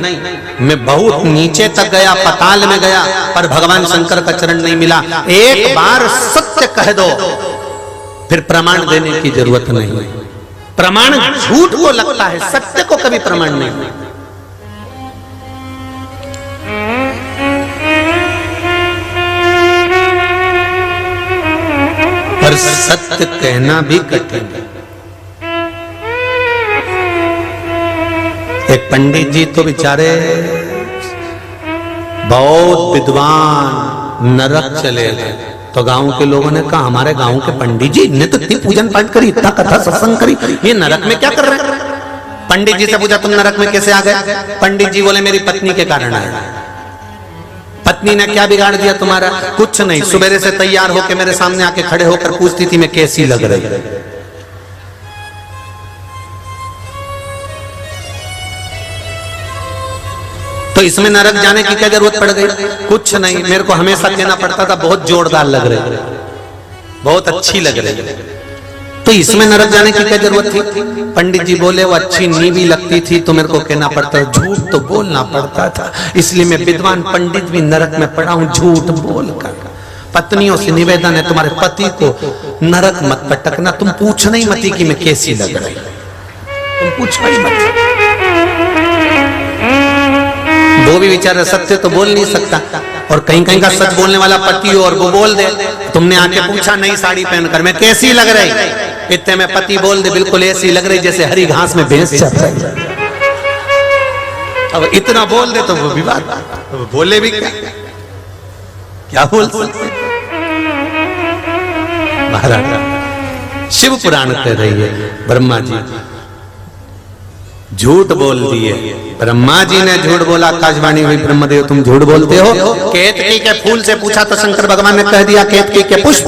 मैं बहुत नीचे तक गया, पताल में गया, पर भगवान शंकर का चरण नहीं मिला। एक बार सत्य कह दो, फिर प्रमाण देने की जरूरत नहीं। प्रमाण झूठ को लगता है, सत्य को कभी प्रमाण नहीं। पर सत्य कहना भी कठिन है। एक पंडित जी तो बेचारे बहुत विद्वान, नरक चले गए। तो गांव के लोगों ने कहा हमारे गांव के पंडित जी ने तो इतनी पूजन पाठ करी, इतना कथा सत्संग करी, ये नरक में क्या कर रहे हैं? पंडित जी से पूछा तुम नरक में कैसे आ गए? पंडित जी बोले मेरी पत्नी के कारण आया। पत्नी ने क्या बिगाड़ दिया तुम्हारा? कुछ नहीं, सुबह से तैयार होकर मेरे सामने आके खड़े होकर पूछती थी मैं कैसी लग रही है। तो इसमें नरक जाने की क्या जरूरत पड़ गई? कुछ नहीं, मेरे को हमेशा कहना पड़ता था बहुत जोरदार लग रही, बहुत अच्छी लग रही। तो इसमें नरक जाने की क्या जरूरत थी? पंडित जी बोले वो अच्छी नीवी लगती थी तो मेरे को कहना पड़ता, झूठ तो बोलना पड़ता था, इसलिए मैं विद्वान पंडित भी नरक में पड़ा हूं झूठ बोलकर। पत्नियों से निवेदन है, तुम्हारे पति को नरक मत पटकना, तुम पूछना ही मत कि मैं कैसी लग रही, तुम पूछना ही मत। वो भी बेचारा सत्य तो बोल नहीं सकता, और कहीं कहीं का सच बोलने वाला पति हो और वो बोल दे, तुमने आके पूछा नई साड़ी पहनकर मैं कैसी लग रही, इतने में पति बोल दे बिल्कुल ऐसी लग रही जैसे हरी घास में भैंस चल रही। अब इतना बोल दे तो वो विवाद, तो बोले भी क्या बोल सकते। महाराज शिव पुराण कह रही है ब्रह्मा जी झूठ बोल दिए, ब्रह्मा जी ने झूठ बोला, आकाशवाणी हुई ब्रह्मदेव तुम झूठ बोलते हो। केतकी के फूल से पूछा तो शंकर भगवान ने कह दिया केतकी के पुष्प,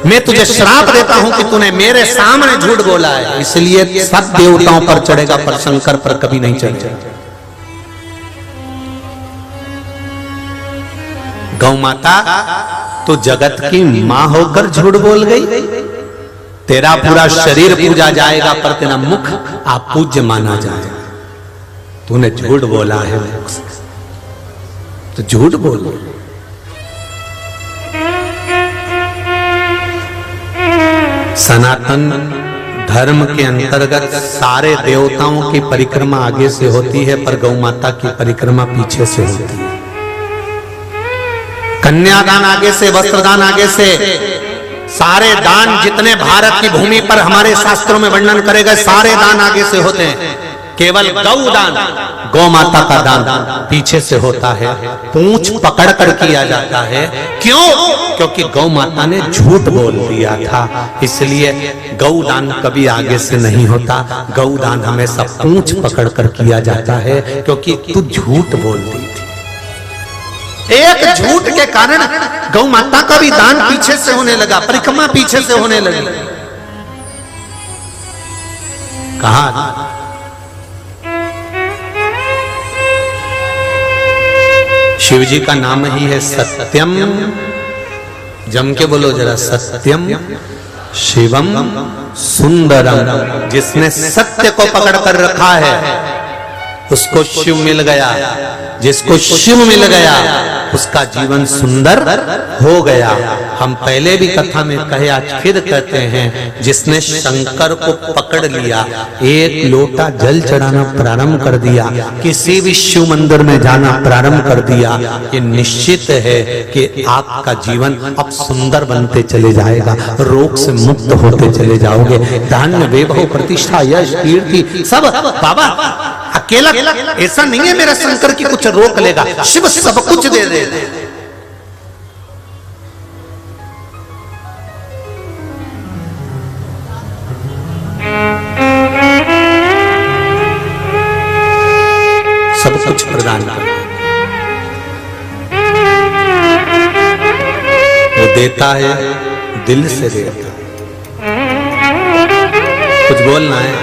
मैं तुझे श्राप देता हूं कि तूने मेरे सामने झूठ बोला है, इसलिए सब देवताओं पर चढ़ेगा पर शंकर पर कभी नहीं चढ़ेगा। गौ माता तो जगत की मां होकर झूठ बोल गई, तेरा पूरा शरीर पूजा जाएगा पर तेरा मुख आप पूज्य माना जाएगा, तूने झूठ बोला है तो झूठ बोल। सनातन धर्म के अंतर्गत सारे देवताओं की परिक्रमा आगे से होती है पर गौ माता की परिक्रमा पीछे से होती है। कन्यादान आगे से, वस्त्रदान आगे से, सारे दान जितने भारत की भूमि पर हमारे शास्त्रों में वर्णन करेगा सारे दान आगे से होते हैं, केवल गौ दान, गौ माता का दान पीछे से होता है, पूंछ पकड़ कर किया जाता है। क्यों? क्योंकि गौ माता ने झूठ बोल दिया था, इसलिए गौ दान कभी आगे से नहीं होता, गौ दान हमेशा पूंछ पकड़ कर किया जाता है, क्योंकि तू झूठ बोल दी थी। एक झूठ के कारण गौ माता का भी दान पीछे से होने लगा, परिक्रमा पीछे से होने लगी। कहा शिव जी का नाम ही है सत्यम, जम के बोलो जरा, सत्यम शिवम सुंदरम। जिसने सत्य को पकड़ कर रखा है उसको शिव मिल गया, जिसको शिव मिल गया उसका जीवन सुंदर हो गया। हम पहले भी कथा में कहे, आज फिर कहते हैं, जिसने शंकर को पकड़ लिया, एक लोटा जल चढ़ाना प्रारंभ कर दिया, किसी भी शिव मंदिर में जाना प्रारंभ कर दिया, ये निश्चित है कि आपका जीवन अब सुंदर बनते चले जाएगा, रोग से मुक्त होते चले जाओगे। धान्य वैभव प्रतिष्ठा यश कीर्ति सब बाबा अकेला ऐसा नहीं है मेरा शंकर की कुछ रोक लेगा, शिव सब कुछ दे दे। सब कुछ प्रदान कर, वो देता है दिल से देता। कुछ बोलना है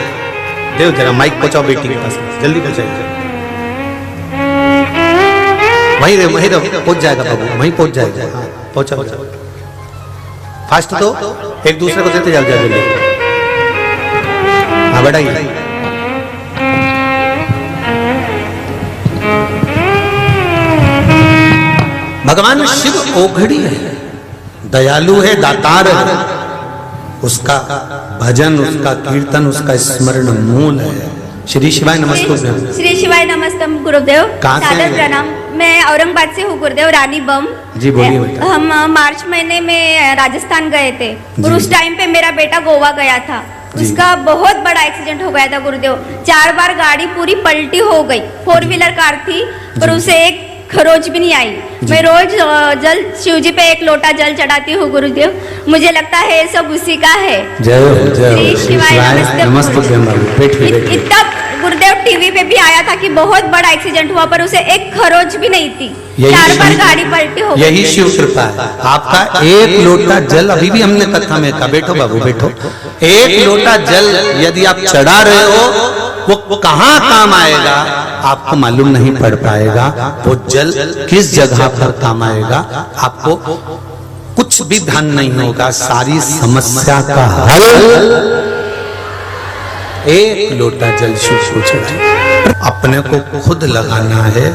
देव, जरा माइक पहुंचाओ बेटी के पास, जल्दी पहुंचाइए। वहीं रहो पहुंच जाएगा बाबू, वहीं पहुंच जाएगा। पहुंचा फास्ट तो एक दूसरे को देते जाओ जल्दी। हाँ बेटा, भगवान शिव ओघड़ी है, दयालु है, दातार है, उसका भजन, उसका कीर्तन, उसका स्मरण मूल है। श्री शिवाय नमस्ते। श्री शिवाय नमस्ते गुरुदेव। सादर प्रणाम। मैं औरंगाबाद से हूँ गुरुदेव, रानी बम जी। बोलिए। हम मार्च महीने में राजस्थान गए थे और उस टाइम पे मेरा बेटा गोवा गया था, उसका बहुत बड़ा एक्सीडेंट हो गया था गुरुदेव। 4 बार गाड़ी पूरी पलटी हो गई, 4 व्हीलर कार थी, पर उसे एक खरोच भी नहीं आई। मैं रोज जल शिव जी पे 1 लोटा जल चढ़ाती हूँ गुरुदेव, मुझे लगता है सब उसी का है। जय श्री शिवाय नमस्ते। इतना गुरुदेव टीवी पे भी आया था कि बहुत बड़ा एक्सीडेंट हुआ पर उसे एक खरोच भी नहीं थी, 4 बार गाड़ी पलटी हो गई। यही शिव कृपा है। आपका 1 लोटा जल, अभी भी हमने कथा में कहा, बैठो बाबू बैठो, 1 लोटा जल यदि आप चढ़ा रहे हो वो कहाँ काम आएगा आपको मालूम नहीं पड़ पाएगा। वो जल किस जगह पर काम आएगा आपको कुछ भी ध्यान नहीं होगा, सारी समस्या का हल एक लोटा जल शिव को चढ़ाए। अपने को खुद लगाना है,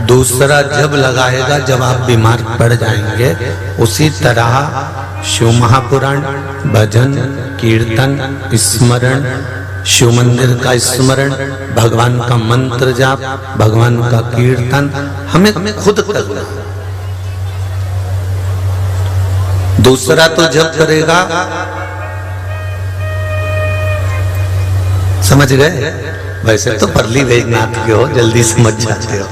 दूसरा जब लगाएगा जब आप बीमार पड़ जाएंगे। उसी तरह शिव महापुराण, भजन, कीर्तन, स्मरण, शिव मंदिर का स्मरण, भगवान का मंत्र जाप, भगवान का कीर्तन हमें खुद करना। दूसरा तो जब करेगा, समझ गए? वैसे तो परली वैजनाथ के हो, जल्दी समझ जाते हो।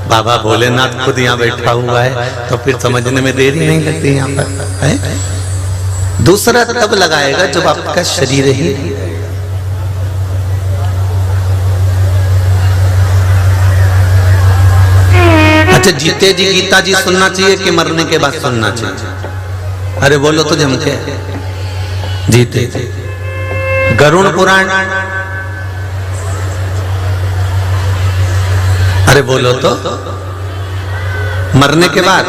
बाबा भोलेनाथ खुद यहाँ बैठा हुआ है, तो फिर समझने में देरी नहीं लगती यहाँ पर है? दूसरा तब लगाएगा जब आपका शरीर ही। अच्छा, जीते जी गीता जी सुनना चाहिए कि मरने के बाद सुनना चाहिए? अरे बोलो तो जम के। जीते जी। गरुड़ पुराण, अरे बोलो तो। मरने के बाद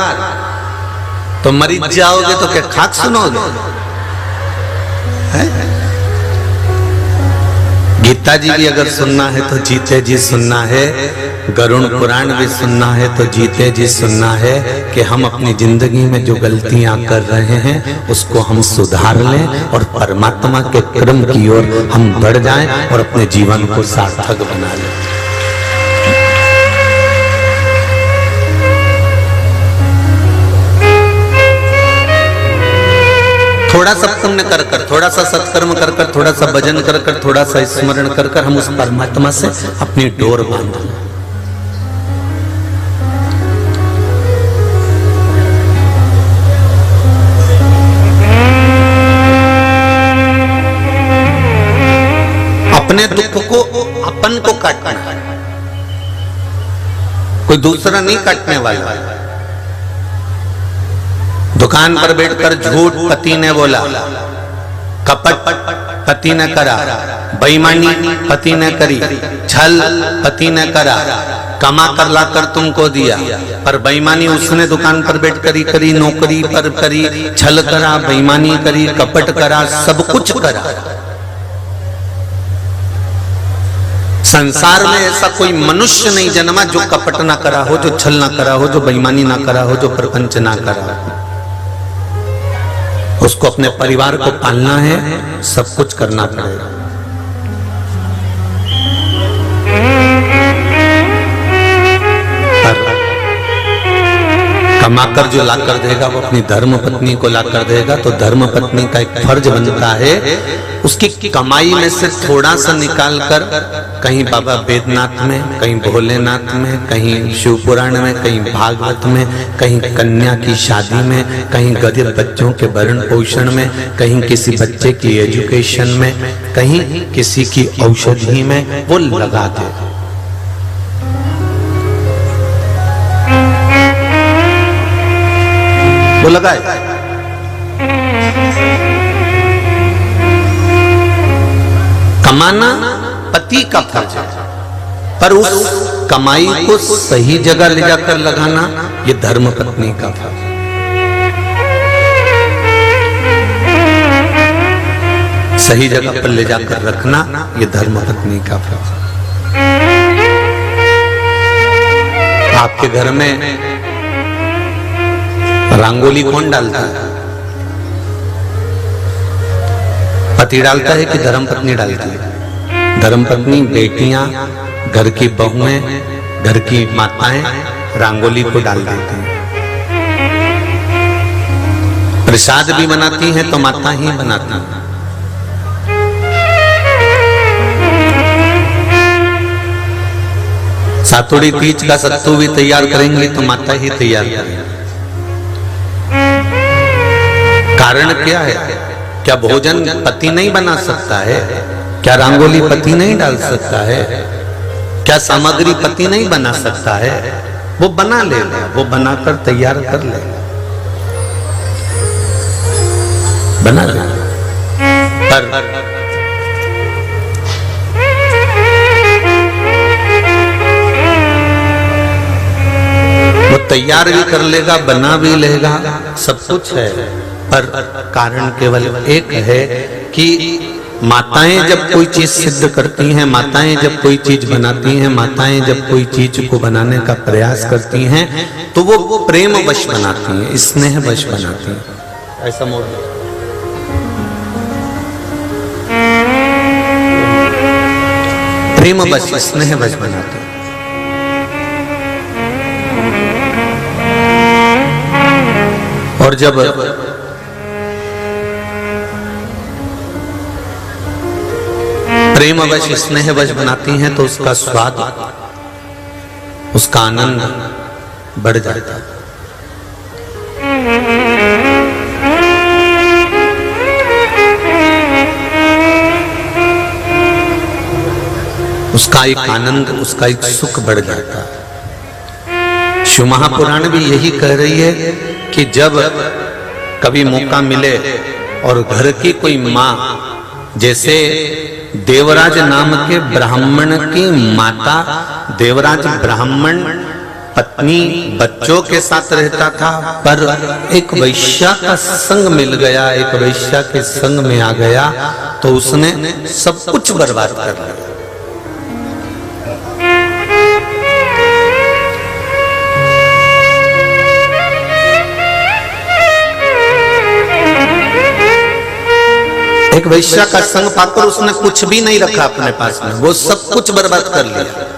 तो मरीज जाओगे तो क्या खाक सुनोगे? गीता जी भी अगर सुनना है तो जीते जी सुनना है, गरुड़ पुराण भी सुनना है तो जीते जी सुनना है कि हम अपनी जिंदगी में जो गलतियां कर रहे हैं उसको हम सुधार लें और परमात्मा के क्रम की ओर हम बढ़ जाएं और अपने जीवन को सार्थक बना लें। थोड़ा सा पुण्य कर कर, थोड़ा सा सत्कर्म कर कर, थोड़ा सा भजन कर कर, थोड़ा सा स्मरण कर कर हम उस परमात्मा से अपनी डोर बांध लें। अपने दुख को अपन को काटना है, कोई दूसरा नहीं काटने वाला। दुकान पर बैठकर झूठ पति ने बोला, कपट पति ने करा, बेईमानी पति ने करी, छल पति ने करा, कमा कर लाकर तुमको दिया, पर बेईमानी उसने दुकान पर बैठकर ही करी, नौकरी पर करी, छल करा, बेईमानी करी, कपट करा, सब कुछ करा। संसार में ऐसा कोई मनुष्य नहीं जन्मा जो कपट ना करा हो, जो छल ना करा हो, जो बेईमानी ना करा हो, जो प्रपंच ना करा हो। उसको अपने परिवार को पालना है, सब कुछ करना पड़ेगा। कमाकर जो लाकर देगा वो अपनी धर्म पत्नी को लाकर देगा, तो धर्म पत्नी का एक फर्ज बनता है उसकी कमाई में से थोड़ा सा निकाल कर कहीं बाबा बैद्यनाथ में, कहीं भोलेनाथ में, कहीं शिव पुराण में, कहीं भागवत में, कहीं कन्या की शादी में, कहीं गरीब बच्चों के भरण पोषण में, कहीं किसी बच्चे की एजुकेशन में, कहीं किसी की औषधि में वो लगा दे। वो लगाए। कमाना पति का फर्ज है, पर उस कमाई को सही जगह ले जाकर लगाना ये धर्म पत्नी का फर्ज है। सही जगह पर ले जाकर रखना ये धर्म पत्नी का फर्ज है। आपके घर में रंगोली कौन डालता है? पति डालता है कि धर्मपत्नी डालती है? धर्मपत्नी, बेटियां, घर की बहुएं, घर की माताएं रंगोली को डाल देती हैं। प्रसाद भी बनाती हैं तो माता ही बनाती हैं। सातुड़ी तीज का सत्तू भी तैयार करेंगी तो माता ही तैयार करेंगी। कारण क्या है? क्या भोजन पति नहीं बना सकता है? क्या रंगोली पति नहीं डाल सकता है? क्या सामग्री पति नहीं बना सकता है? वो बना ले, वो बनाकर तैयार कर ले, बना ले। पर वो तैयार भी कर लेगा, बना भी लेगा, सब कुछ है, पर कारण केवल एक है कि माताएं जब कोई चीज सिद्ध करती हैं, माताएं जब कोई चीज बनाती हैं, माताएं जब कोई चीज को बनाने का प्रयास करती हैं, तो वो प्रेम वश बनाती हैं, स्नेह वश बनाती हैं। ऐसा मोड़ दो। प्रेम वश, स्नेह वश बनाती हैं। और जब प्रेमवश स्नेहवश बनाती हैं तो उसका स्वाद, उसका आनंद बढ़ जाता है। उसका एक आनंद, उसका एक सुख बढ़ जाता है। शिव महापुराण भी यही कह रही है कि जब कभी मौका मिले और घर की कोई माँ, जैसे देवराज नाम के ब्राह्मण की माता, देवराज ब्राह्मण पत्नी बच्चों के साथ रहता था, पर एक वैश्या का संग मिल गया, एक वैश्या के संग में आ गया तो उसने सब कुछ बर्बाद कर दिया। एक वैश्या का संग पाकर उसने कुछ भी नहीं रखा अपने पास में, वो सब कुछ बर्बाद कर लिया।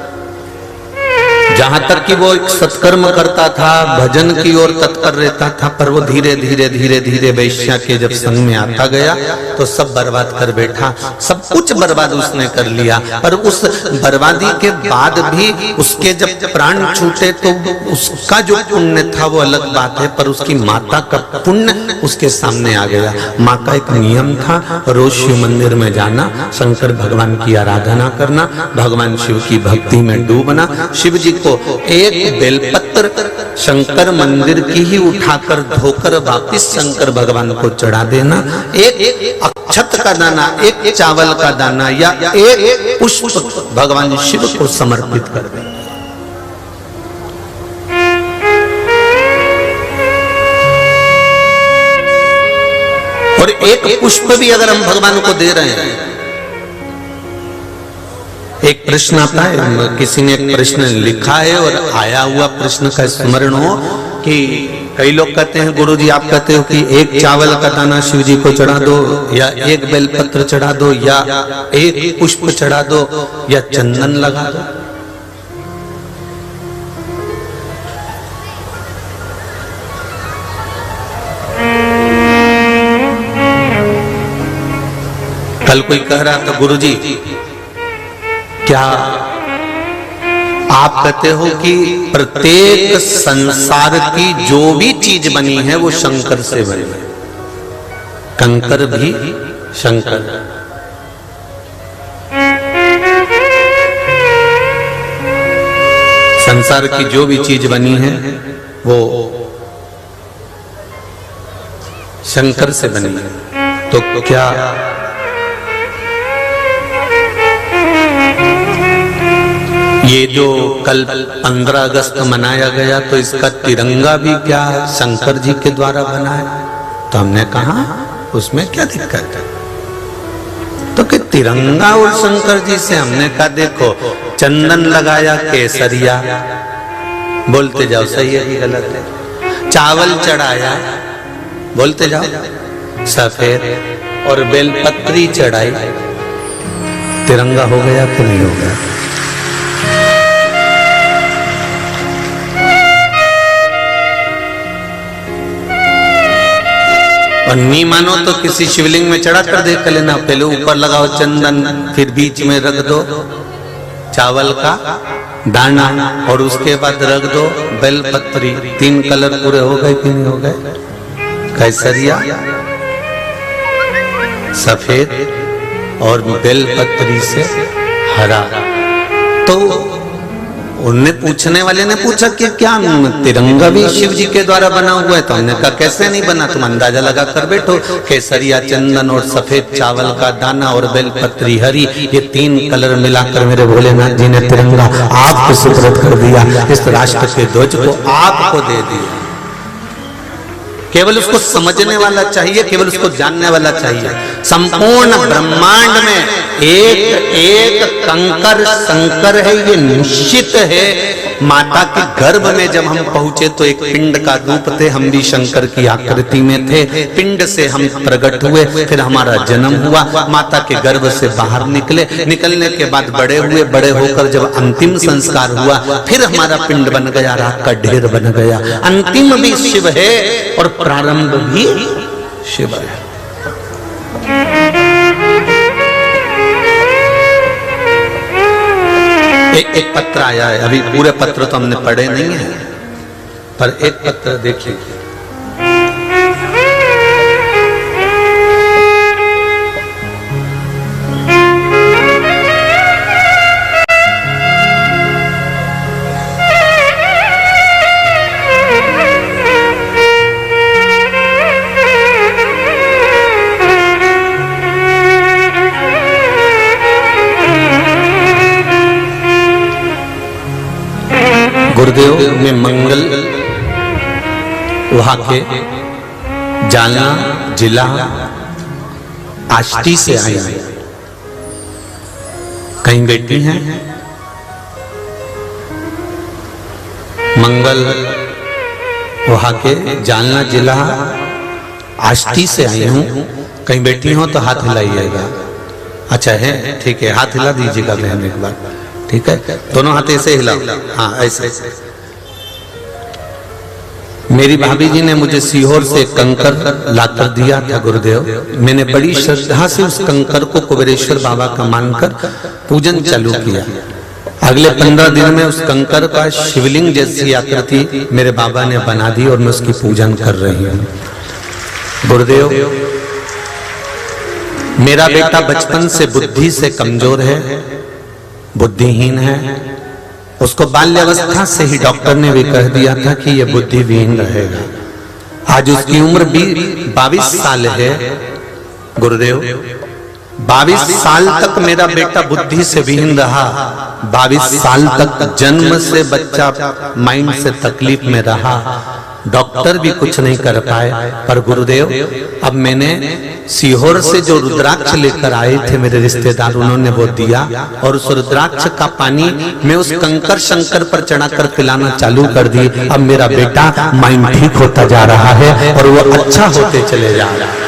जहां तक कि वो एक सत्कर्म करता था, भजन की ओर तत्पर रहता था, पर वो धीरे धीरे धीरे धीरे वैश्या के जब संग में आता गया तो सब बर्बाद कर बैठा, सब कुछ बर्बाद उसने कर लिया। पर उस बर्बादी के बाद भी उसके जब प्राण छूटे तो उसका जो पुण्य था वो अलग बात है, पर उसकी माता का पुण्य उसके सामने आ गया। माँ का एक नियम था, रोज शिव मंदिर में जाना, शंकर भगवान की आराधना करना, भगवान शिव की भक्ति में डूबना, शिव जी को एक बेलपत्र शंकर मंदिर की ही उठाकर धोकर वापिस शंकर भगवान को चढ़ा देना, एक अक्षत का दाना, एक चावल का दाना या एक पुष्प भगवान शिव को समर्पित कर देना। और एक पुष्प भी अगर हम भगवान को दे रहे हैं, एक प्रश्न आता है, किसी ने एक प्रश्न लिखा है और आया हुआ प्रश्न का स्मरण हो कि कई लोग कहते हैं गुरुजी आप कहते हो कि एक चावल का दाना शिव जी को चढ़ा दो या एक बेलपत्र चढ़ा दो या एक पुष्प चढ़ा दो या चंदन लगा दो। कल कोई कह रहा था गुरुजी क्या आप कहते हो कि प्रत्येक संसार की जो भी चीज बनी है वो शंकर से बनी है, कंकर भी शंकर। संसार की जो भी चीज बनी है वो शंकर से बनी है। तो क्या ये जो कल 15 अगस्त मनाया गया तो इसका तिरंगा भी क्या शंकर जी के द्वारा बना है? तो हमने कहा उसमें क्या दिक्कत है? तो कि तिरंगा और शंकर जी से हमने कहा देखो चंदन लगाया केसरिया, बोलते जाओ सही है कि गलत है, चावल चढ़ाया बोलते जाओ सफेद, और बेलपत्री चढ़ाई, तिरंगा हो गया कि नहीं हो गया? और नहीं मानो तो किसी शिवलिंग में चढ़ा कर देख लेना, पहले ऊपर लगाओ चंदन, फिर बीच में रख दो चावल का दाना और उसके बाद रख दो बेलपत्री। 3 कलर पूरे हो गए कि नहीं हो गए? केसरिया, सफेद और बेलपत्री से हरा। तो उनने पूछने वाले ने पूछा कि क्या तिरंगा भी शिव जी के द्वारा बना हुआ है? तो हमने कहा कैसे नहीं बना, तुम अंदाजा लगा कर बैठो। केसरिया चंदन और सफेद चावल का दाना और बेलपत्री हरी, ये 3 कलर मिलाकर मेरे भोलेनाथ जी ने तिरंगा आपको सुपुर्द कर दिया, इस राष्ट्र के ध्वज को आपको दे दिया। केवल उसको समझने वाला चाहिए, केवल उसको जानने वाला चाहिए। संपूर्ण ब्रह्मांड में एक एक कंकर शंकर है, ये निश्चित है। माता के गर्भ में जब हम पहुंचे तो एक पिंड का रूप थे, हम भी शंकर की आकृति में थे। पिंड से हम प्रकट हुए, फिर हमारा जन्म हुआ, माता के गर्भ से बाहर निकले, निकलने के बाद बड़े हुए, बड़े होकर जब अंतिम संस्कार हुआ, फिर हमारा पिंड बन गया, राख का ढेर बन गया। अंतिम भी शिव है और प्रारंभ भी शिव है। एक पत्र आया है, अभी पूरे पत्र तो हमने पढ़े नहीं है, पर एक पत्र देखिए। गुरुदेव में मंगल वहां के जालना जिला आष्टी से आई है। कहीं बेटी हैं, मंगल वहां के जालना जिला आष्टी से आई हूं। कहीं बेटी हो तो हाथ हिलाइएगा। अच्छा है, ठीक है, हाथ हिला दीजिएगा बहन एक बार, ठीक है, दोनों हाथ ऐसे हिलाओ, हाँ ऐसे। मेरी भाभी जी ने मुझे सीहोर से कंकर लाकर दिया था गुरुदेव। मैंने बड़ी श्रद्धा से उस कंकर को कुबेरेश्वर बाबा का मानकर पूजन चालू किया। अगले 15 दिन में उस कंकर का शिवलिंग जैसी आकृति मेरे बाबा ने बना दी और मैं उसकी पूजन कर रही हूँ। गुरुदेव, मेरा बेटा बचपन से बुद्धि से कमजोर है, बुद्धिहीन है। उसको बाल्यावस्था से ही डॉक्टर ने भी कह दिया था कि ये बुद्धिहीन रहेगा। आज उसकी उम्र भी 22 साल है गुरुदेव। 22 साल तक मेरा बेटा बुद्धि से विहीन रहा। 22 साल तक जन्म से बच्चा माइंड से तकलीफ में रहा। डॉक्टर भी कुछ नहीं कर पाए। पर गुरुदेव, अब मैंने सीहोर से जो रुद्राक्ष लेकर आए थे मेरे रिश्तेदार, उन्होंने वो दिया और उस रुद्राक्ष का पानी मैं उस कंकर शंकर पर चढ़ाकर पिलाना चालू कर दी। अब मेरा बेटा माइंड ठीक होता जा रहा है और वो अच्छा होते चले जा रहा है।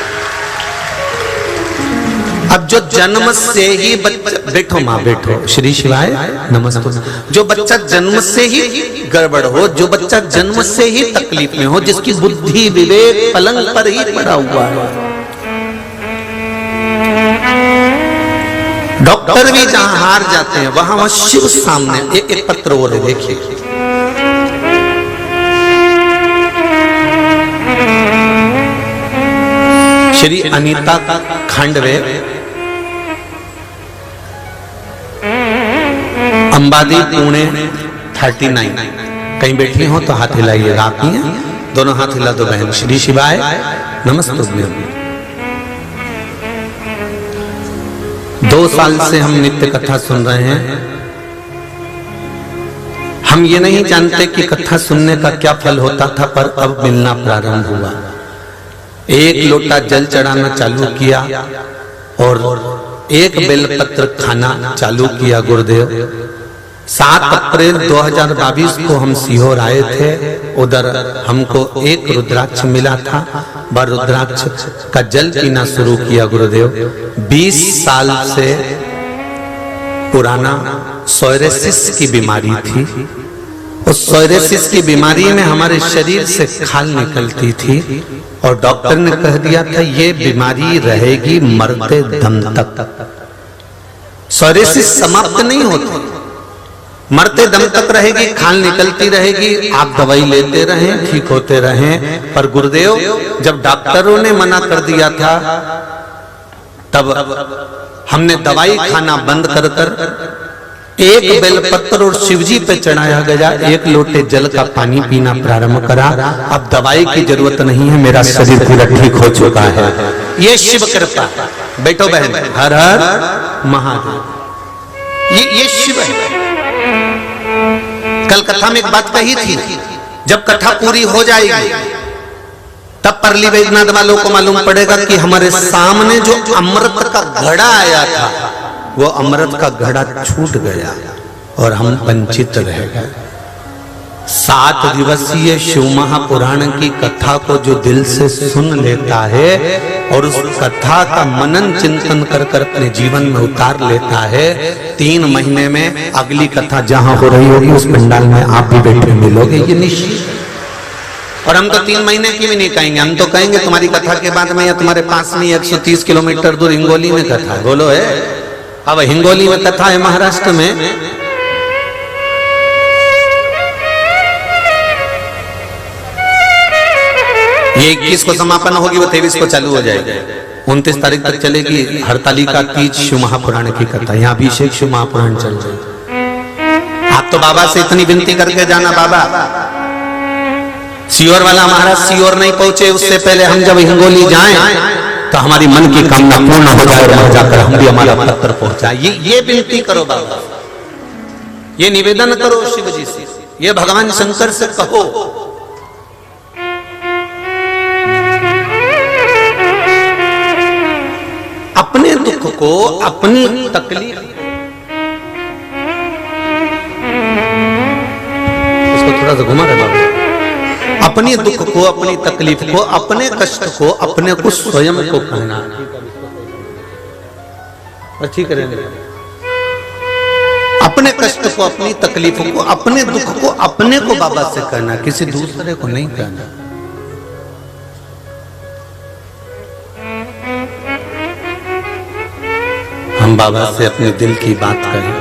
अब जो जन्म से ही बच्चा, बैठो माँ बैठो, श्री शिवाय नमस्ते। जो बच्चा जन्म से ही गड़बड़ हो, जो बच्चा जन्म से ही तकलीफ में हो, जिसकी बुद्धि विवेक पलंग पर ही पड़ा हुआ है, डॉक्टर भी जहां हार जाते हैं वहां वह शिव सामने। एक पत्र वो देखिए, श्री अनीता खांडवे, अंबादी, पुणे 39। कहीं बैठी हो तो हाथ हिलाइएगा। आप ही हैं, दोनों हाथ हिला दो बहन। श्री शिवाय नमस्ते। 2 साल से हम नित्य कथा सुन रहे हैं। हम ये नहीं जानते कि कथा सुनने का क्या फल होता था, पर अब मिलना प्रारंभ हुआ। 1 लोटा जल चढ़ाना चालू किया और 1 बेलपत्र खाना चालू किया गुरुदेव। 7 अप्रैल 2022 को हम सीहोर आए थे। उधर हमको 1 रुद्राक्ष मिला था, वह रुद्राक्ष का जल पीना शुरू किया गुरुदेव। 20 साल से पुराना सोरेसिस की बीमारी थी। उस सोरेसिस की बीमारी में हमारे शरीर से खाल निकलती थी और डॉक्टर ने कह दिया था ये बीमारी रहेगी मरते दम तक। सोरेसिस समाप्त नहीं होती, मरते दम तक रहेगी, खाल निकलती रहेगी। आप दवाई लेते रहें, ठीक होते रहें। पर गुरुदेव, जब डॉक्टरों ने मना कर दिया था तब हमने दवाई खाना बंद कर कर 1 बेलपत्र और शिवजी पे चढ़ाया गया 1 लोटे जल का पानी पीना प्रारंभ करा। अब दवाई की जरूरत नहीं है, मेरा शरीर पूरा ठीक हो चुका है। ये शिव कृपा। बैठो बहन, हर हर महादेव। ये शिव है। कल कथा में एक बात कही थी, जब कथा पूरी हो जाएगी तब परली वैद्यनाथ वालों को मालूम पड़ेगा कि हमारे सामने जो अमृत का घड़ा आया था वो अमृत का घड़ा छूट गया और हम वंचित रह गए। 7 दिवसीय शिव महापुराण की कथा को जो दिल से सुन लेता है और उस कथा का मनन चिंतन कर कर अपने जीवन में उतार लेता है, 3 महीने में अगली कथा जहां हो रही होगी उस पंडाल में आप भी बैठे मिलोगे, ये निश्चित। और हम तो 3 महीने की भी नहीं कहेंगे, हम तो कहेंगे तुम्हारी कथा के बाद में या तुम्हारे पास में 130 किलोमीटर दूर हिंगोली में कथा है। बोलो है, अब हिंगोली में कथा है महाराष्ट्र में, ये 21 को समापन होगी, वो 23 को चालू हो जाएगी, 29 तारीख तक चलेगी हरतालिका तीज शिव महापुराण की कथा। यहाँ अभिषेक शिव महापुराण चल रही है। आप तो बाबा से इतनी विनती करके जाना, बाबा सीहोर वाला महाराज सीहोर नहीं पहुंचे, उससे पहले हम जब हिंगोली जाएं तो हमारी मन की कामना पूर्ण हो जाए और वहां जाकर हम भी हमारा पत्र पहुंचाए। ये विनती करो बाबा, ये निवेदन करो शिव जी से, ये भगवान शंकर से कहो। अपने दुख को, अपनी तकलीफ, इसको थोड़ा सा घुमा रहे बाबा, अपने दुख को, अपनी तकलीफ को, अपने कष्ट को अपने को स्वयं को कहना ठीक है। अपने कष्ट को, अपनी तकलीफ को, अपने दुख को अपने को बाबा से कहना, किसी दूसरे को नहीं कहना। हम बाबा से अपने दिल की बात करें।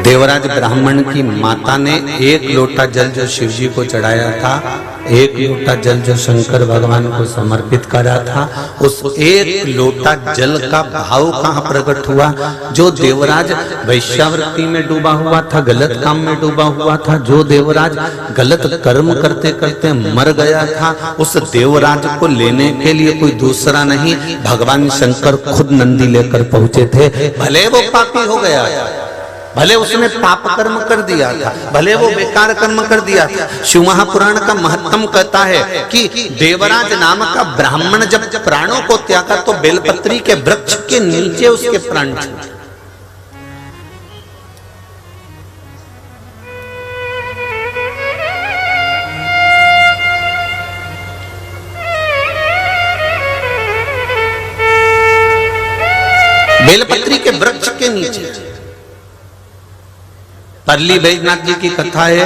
देवराज ब्राह्मण की माता ने 1 लोटा जल जो शिव जी को चढ़ाया था, 1 लोटा जल जो शंकर भगवान को समर्पित करा था, उस 1 लोटा जल का भाव कहां प्रकट हुआ? जो देवराज वैश्यावृत्ति में डूबा हुआ था, गलत काम में डूबा हुआ था, जो देवराज गलत कर्म करते करते मर गया था, उस देवराज को लेने के लिए कोई दूसरा नहीं, भगवान शंकर खुद नंदी लेकर पहुंचे थे। भले वो पापी हो गया, भले उसने पाप कर्म कर दिया था, भले वो बेकार कर्म कर दिया था, शिव महापुराण का महत्तम कहता है कि देवराज नाम का ब्राह्मण जब प्राणों को त्यागा तो बेलपत्री के वृक्ष के नीचे उसके प्राण छूटे। बेलपत्री के वृक्ष के नीचे। परली वैद्यनाथ जी की कथा है,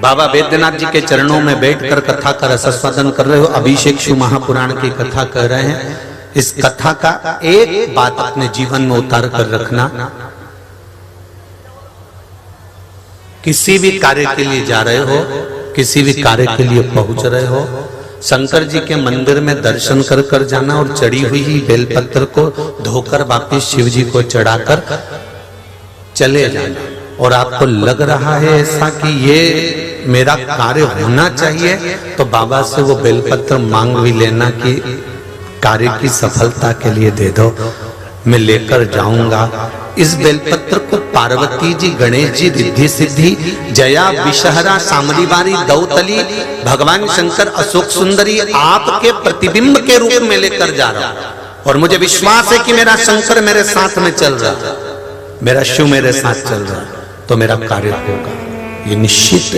बाबा वैद्यनाथ जी के चरणों में बैठकर कथा का रसास्वादन कर रहे हो, अभिषेक शिव महापुराण की कथा कर रहे हैं। इस कथा का एक बात अपने जीवन में उतार कर रखना, किसी भी कार्य के लिए जा रहे हो, किसी भी कार्य के लिए पहुंच रहे हो, शंकर जी के मंदिर में दर्शन कर कर जाना और चढ़ी हुई बेलपत्र को धोकर वापिस शिव जी को चढ़ाकर चले जाना। और आपको लग रहा है ऐसा कि ये मेरा कार्य होना चाहिए, तो बाबा से वो बेलपत्र मांग भी लेना कि कार्य की सफलता के लिए दे दो, मैं लेकर जाऊंगा। इस बेलपत्र को पार्वती जी, गणेश जी, रिद्धि सिद्धि, जया, विषहरा, सामरीवारी, दौतली, भगवान शंकर, अशोक सुंदरी आपके प्रतिबिंब के रूप में लेकर जा रहा हूं। और मुझे विश्वास है कि मेरा शंकर मेरे साथ में चल रहा है, मेरा शिव मेरे साथ चल रहा है, तो मेरा कार्य होगा, ये निश्चित है।